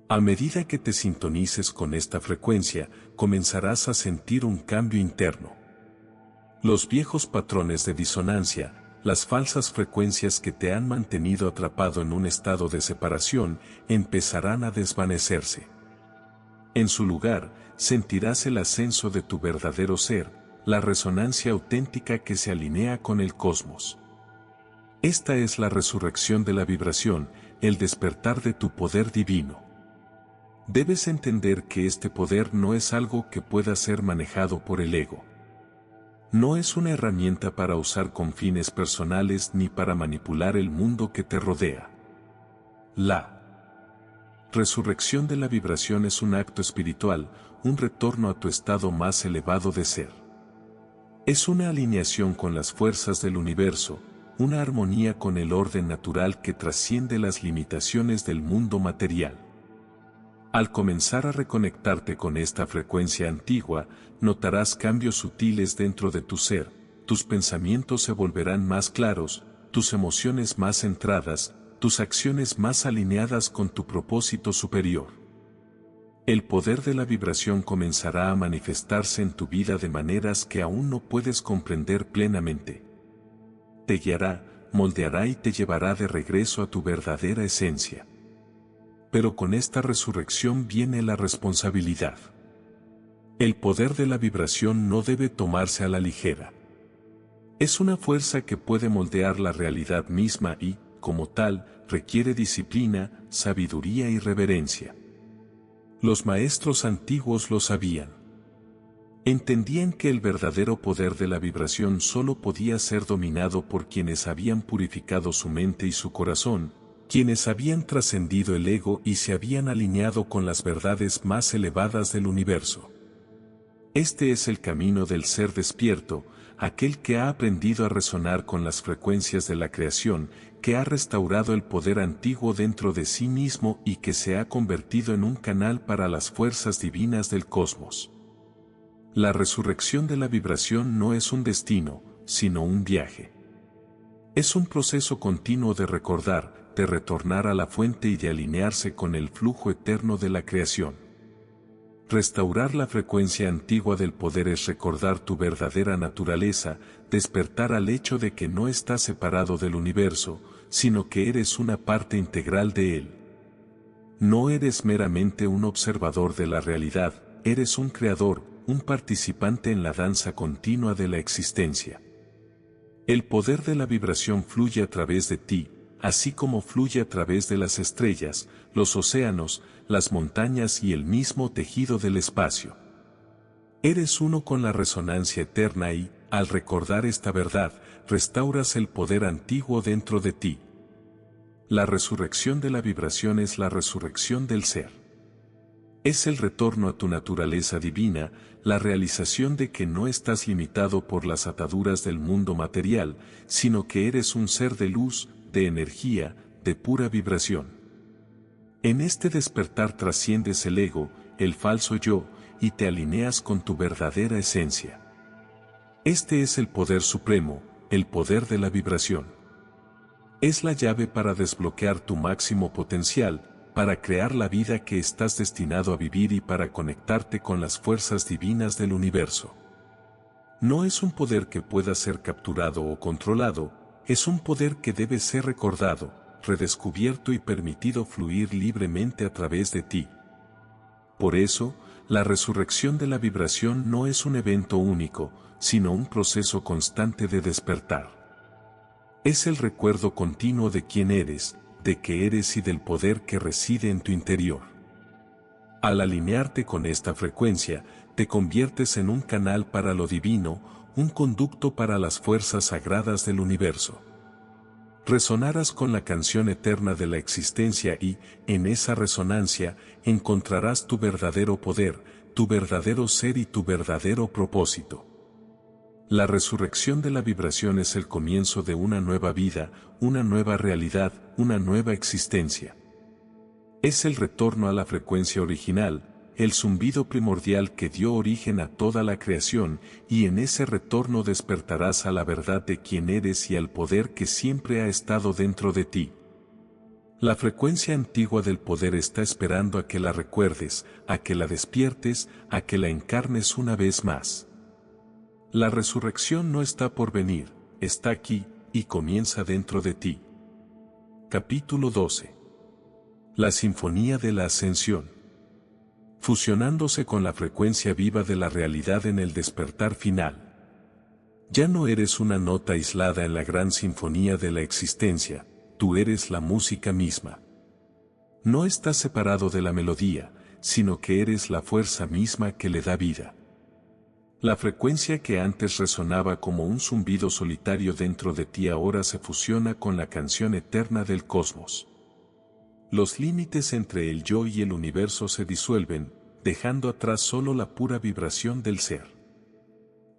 A medida que te sintonices con esta frecuencia, comenzarás a sentir un cambio interno. Los viejos patrones de disonancia, las falsas frecuencias que te han mantenido atrapado en un estado de separación, empezarán a desvanecerse. En su lugar, sentirás el ascenso de tu verdadero ser, la resonancia auténtica que se alinea con el cosmos. Esta es la resurrección de la vibración, el despertar de tu poder divino. Debes entender que este poder no es algo que pueda ser manejado por el ego. No es una herramienta para usar con fines personales ni para manipular el mundo que te rodea. La resurrección de la vibración es un acto espiritual, un retorno a tu estado más elevado de ser. Es una alineación con las fuerzas del universo, una armonía con el orden natural que trasciende las limitaciones del mundo material. Al comenzar a reconectarte con esta frecuencia antigua, notarás cambios sutiles dentro de tu ser, tus pensamientos se volverán más claros, tus emociones más centradas, tus acciones más alineadas con tu propósito superior. El poder de la vibración comenzará a manifestarse en tu vida de maneras que aún no puedes comprender plenamente. Te guiará, moldeará y te llevará de regreso a tu verdadera esencia. pero con esta resurrección viene la responsabilidad. El poder de la vibración no debe tomarse a la ligera. Es una fuerza que puede moldear la realidad misma y, como tal, requiere disciplina, sabiduría y reverencia. Los maestros antiguos lo sabían. Entendían que el verdadero poder de la vibración solo podía ser dominado por quienes habían purificado su mente y su corazón, quienes habían trascendido el ego y se habían alineado con las verdades más elevadas del universo. Este es el camino del ser despierto, aquel que ha aprendido a resonar con las frecuencias de la creación, que ha restaurado el poder antiguo dentro de sí mismo y que se ha convertido en un canal para las fuerzas divinas del cosmos. La resurrección de la vibración no es un destino, sino un viaje. Es un proceso continuo de recordar, de retornar a la fuente y de alinearse con el flujo eterno de la creación. Restaurar la frecuencia antigua del poder es recordar tu verdadera naturaleza, despertar al hecho de que no estás separado del universo, sino que eres una parte integral de él. No eres meramente un observador de la realidad, eres un creador, un participante en la danza continua de la existencia. El poder de la vibración fluye a través de ti, así como fluye a través de las estrellas, los océanos, las montañas y el mismo tejido del espacio. Eres uno con la resonancia eterna y, al recordar esta verdad, restauras el poder antiguo dentro de ti. La resurrección de la vibración es la resurrección del ser. Es el retorno a tu naturaleza divina, la realización de que no estás limitado por las ataduras del mundo material, sino que eres un ser de luz, de energía, de pura vibración. En este despertar trasciendes el ego, el falso yo, y te alineas con tu verdadera esencia. Este es el poder supremo, el poder de la vibración. Es la llave para desbloquear tu máximo potencial, para crear la vida que estás destinado a vivir y para conectarte con las fuerzas divinas del universo. No es un poder que pueda ser capturado o controlado, es un poder que debe ser recordado, redescubierto y permitido fluir libremente a través de ti. Por eso, la resurrección de la vibración no es un evento único, sino un proceso constante de despertar. Es el recuerdo continuo de quién eres, de qué eres y del poder que reside en tu interior. Al alinearte con esta frecuencia, te conviertes en un canal para lo divino, un conducto para las fuerzas sagradas del universo. Resonarás con la canción eterna de la existencia y, en esa resonancia, encontrarás tu verdadero poder, tu verdadero ser y tu verdadero propósito. La resurrección de la vibración es el comienzo de una nueva vida, una nueva realidad, una nueva existencia. Es el retorno a la frecuencia original, el zumbido primordial que dio origen a toda la creación, y en ese retorno despertarás a la verdad de quién eres y al poder que siempre ha estado dentro de ti. La frecuencia antigua del poder está esperando a que la recuerdes, a que la despiertes, a que la encarnes una vez más. La resurrección no está por venir, está aquí, y comienza dentro de ti. Capítulo 12. La Sinfonía de la Ascensión. Fusionándose con la frecuencia viva de la realidad en el despertar final. Ya no eres una nota aislada en la gran sinfonía de la existencia, tú eres la música misma. No estás separado de la melodía, sino que eres la fuerza misma que le da vida. La frecuencia que antes resonaba como un zumbido solitario dentro de ti ahora se fusiona con la canción eterna del cosmos. Los límites entre el yo y el universo se disuelven, dejando atrás solo la pura vibración del ser.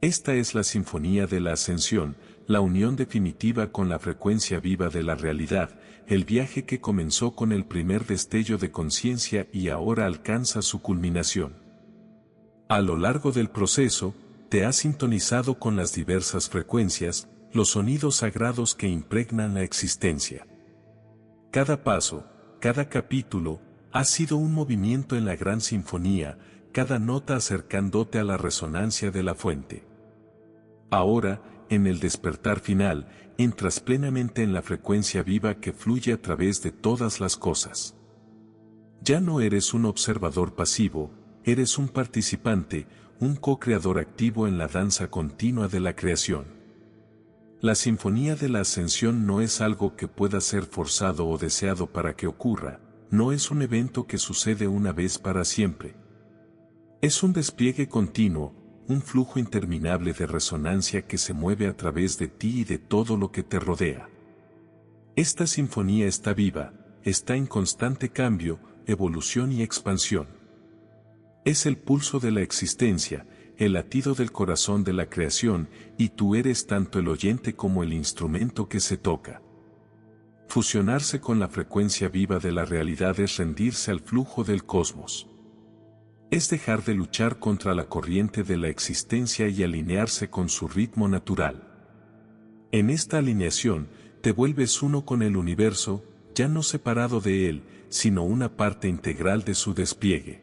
Esta es la sinfonía de la ascensión, la unión definitiva con la frecuencia viva de la realidad, el viaje que comenzó con el primer destello de conciencia y ahora alcanza su culminación. A lo largo del proceso, te has sintonizado con las diversas frecuencias, los sonidos sagrados que impregnan la existencia. Cada paso, cada capítulo, ha sido un movimiento en la gran sinfonía, cada nota acercándote a la resonancia de la fuente. Ahora, en el despertar final, entras plenamente en la frecuencia viva que fluye a través de todas las cosas. Ya no eres un observador pasivo, eres un participante, un co-creador activo en la danza continua de la creación. La sinfonía de la ascensión no es algo que pueda ser forzado o deseado para que ocurra, no es un evento que sucede una vez para siempre. Es un despliegue continuo, un flujo interminable de resonancia que se mueve a través de ti y de todo lo que te rodea. Esta sinfonía está viva, está en constante cambio, evolución y expansión. Es el pulso de la existencia, el latido del corazón de la creación, y tú eres tanto el oyente como el instrumento que se toca. Fusionarse con la frecuencia viva de la realidad es rendirse al flujo del cosmos. Es dejar de luchar contra la corriente de la existencia y alinearse con su ritmo natural. En esta alineación, te vuelves uno con el universo, ya no separado de él, sino una parte integral de su despliegue.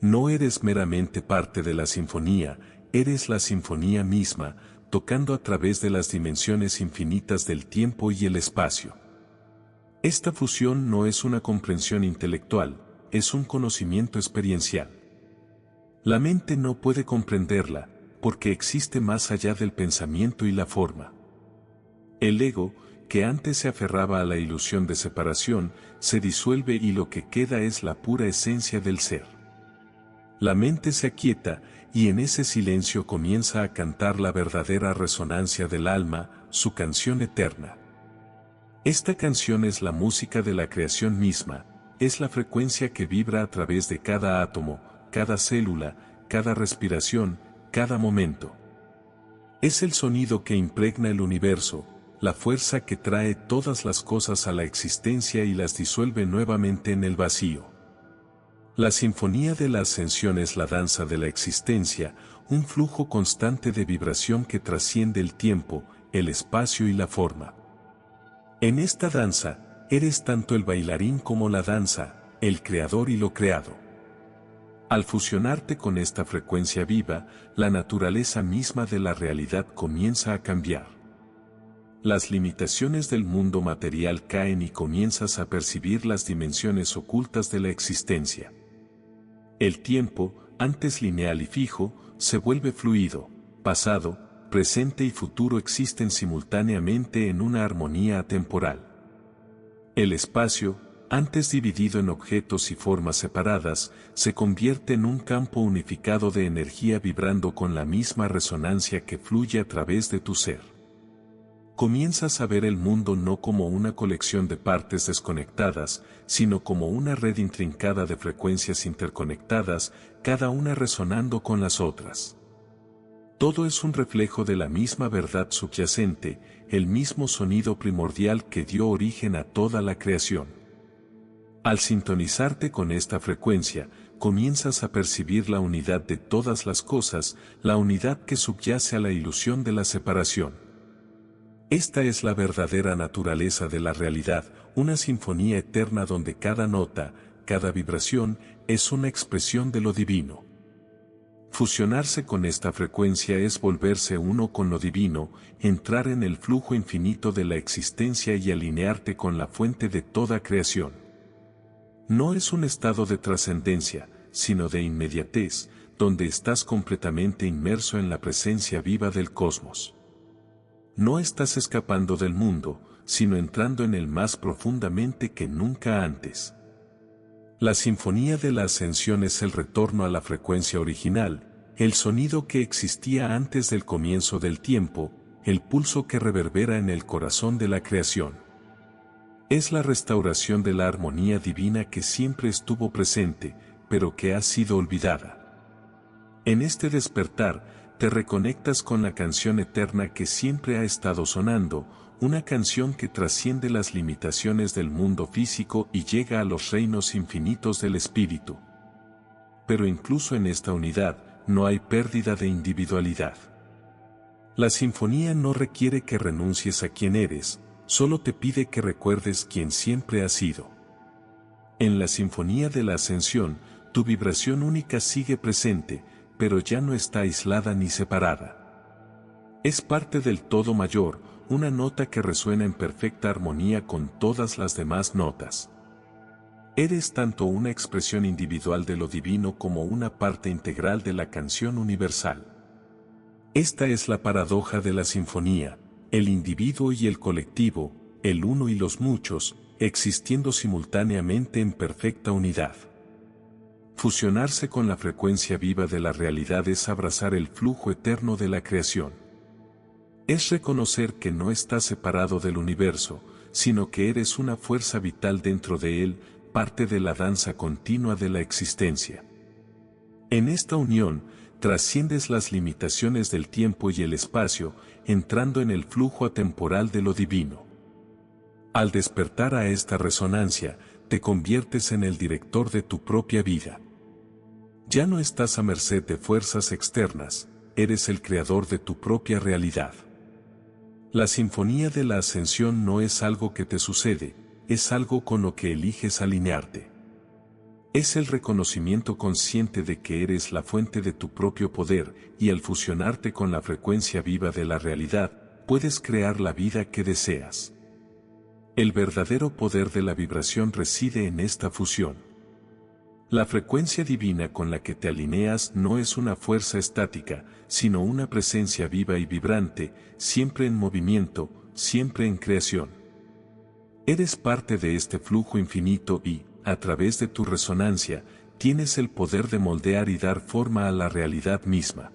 No eres meramente parte de la sinfonía, eres la sinfonía misma, tocando a través de las dimensiones infinitas del tiempo y el espacio. Esta fusión no es una comprensión intelectual, es un conocimiento experiencial. La mente no puede comprenderla, porque existe más allá del pensamiento y la forma. El ego, que antes se aferraba a la ilusión de separación, se disuelve y lo que queda es la pura esencia del ser. La mente se aquieta, y en ese silencio comienza a cantar la verdadera resonancia del alma, su canción eterna. Esta canción es la música de la creación misma, es la frecuencia que vibra a través de cada átomo, cada célula, cada respiración, cada momento. Es el sonido que impregna el universo, la fuerza que trae todas las cosas a la existencia y las disuelve nuevamente en el vacío. La sinfonía de la ascensión es la danza de la existencia, un flujo constante de vibración que trasciende el tiempo, el espacio y la forma. En esta danza, eres tanto el bailarín como la danza, el creador y lo creado. Al fusionarte con esta frecuencia viva, la naturaleza misma de la realidad comienza a cambiar. Las limitaciones del mundo material caen y comienzas a percibir las dimensiones ocultas de la existencia. El tiempo, antes lineal y fijo, se vuelve fluido, pasado, presente y futuro existen simultáneamente en una armonía atemporal. El espacio, antes dividido en objetos y formas separadas, se convierte en un campo unificado de energía vibrando con la misma resonancia que fluye a través de tu ser. Comienzas a ver el mundo no como una colección de partes desconectadas, sino como una red intrincada de frecuencias interconectadas, cada una resonando con las otras. Todo es un reflejo de la misma verdad subyacente, el mismo sonido primordial que dio origen a toda la creación. Al sintonizarte con esta frecuencia, comienzas a percibir la unidad de todas las cosas, la unidad que subyace a la ilusión de la separación. Esta es la verdadera naturaleza de la realidad, una sinfonía eterna donde cada nota, cada vibración, es una expresión de lo divino. Fusionarse con esta frecuencia es volverse uno con lo divino, entrar en el flujo infinito de la existencia y alinearte con la fuente de toda creación. No es un estado de trascendencia, sino de inmediatez, donde estás completamente inmerso en la presencia viva del cosmos. No estás escapando del mundo, sino entrando en él más profundamente que nunca antes. La sinfonía de la ascensión es el retorno a la frecuencia original, el sonido que existía antes del comienzo del tiempo, el pulso que reverbera en el corazón de la creación. Es la restauración de la armonía divina que siempre estuvo presente, pero que ha sido olvidada. En este despertar, te reconectas con la canción eterna que siempre ha estado sonando, una canción que trasciende las limitaciones del mundo físico y llega a los reinos infinitos del espíritu. Pero incluso en esta unidad, no hay pérdida de individualidad. La sinfonía no requiere que renuncies a quien eres, solo te pide que recuerdes quién siempre has sido. En la sinfonía de la ascensión, tu vibración única sigue presente, pero ya no está aislada ni separada. Es parte del todo mayor, una nota que resuena en perfecta armonía con todas las demás notas. Eres tanto una expresión individual de lo divino como una parte integral de la canción universal. Esta es la paradoja de la sinfonía, el individuo y el colectivo, el uno y los muchos, existiendo simultáneamente en perfecta unidad. Fusionarse con la frecuencia viva de la realidad es abrazar el flujo eterno de la creación. Es reconocer que no estás separado del universo, sino que eres una fuerza vital dentro de él, parte de la danza continua de la existencia. En esta unión, trasciendes las limitaciones del tiempo y el espacio, entrando en el flujo atemporal de lo divino. Al despertar a esta resonancia, te conviertes en el director de tu propia vida. Ya no estás a merced de fuerzas externas, eres el creador de tu propia realidad. La sinfonía de la ascensión no es algo que te sucede, es algo con lo que eliges alinearte. Es el reconocimiento consciente de que eres la fuente de tu propio poder, y al fusionarte con la frecuencia viva de la realidad, puedes crear la vida que deseas. El verdadero poder de la vibración reside en esta fusión. La frecuencia divina con la que te alineas no es una fuerza estática, sino una presencia viva y vibrante, siempre en movimiento, siempre en creación. Eres parte de este flujo infinito y, a través de tu resonancia, tienes el poder de moldear y dar forma a la realidad misma.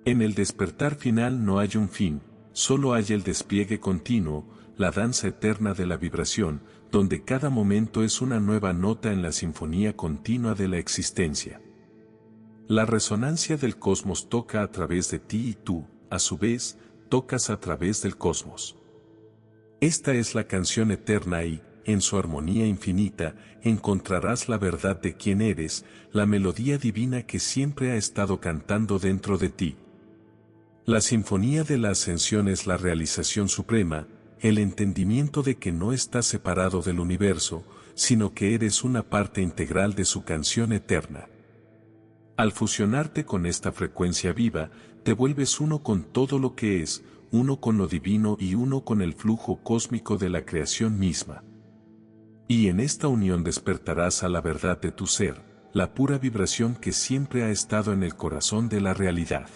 En el despertar final no hay un fin, solo hay el despliegue continuo, la danza eterna de la vibración, donde cada momento es una nueva nota en la sinfonía continua de la existencia. La resonancia del cosmos toca a través de ti y tú, a su vez, tocas a través del cosmos. Esta es la canción eterna y, en su armonía infinita, encontrarás la verdad de quién eres, la melodía divina que siempre ha estado cantando dentro de ti. La sinfonía de la ascensión es la realización suprema, el entendimiento de que no estás separado del universo, sino que eres una parte integral de su canción eterna. Al fusionarte con esta frecuencia viva, te vuelves uno con todo lo que es, uno con lo divino y uno con el flujo cósmico de la creación misma. Y en esta unión despertarás a la verdad de tu ser, la pura vibración que siempre ha estado en el corazón de la realidad.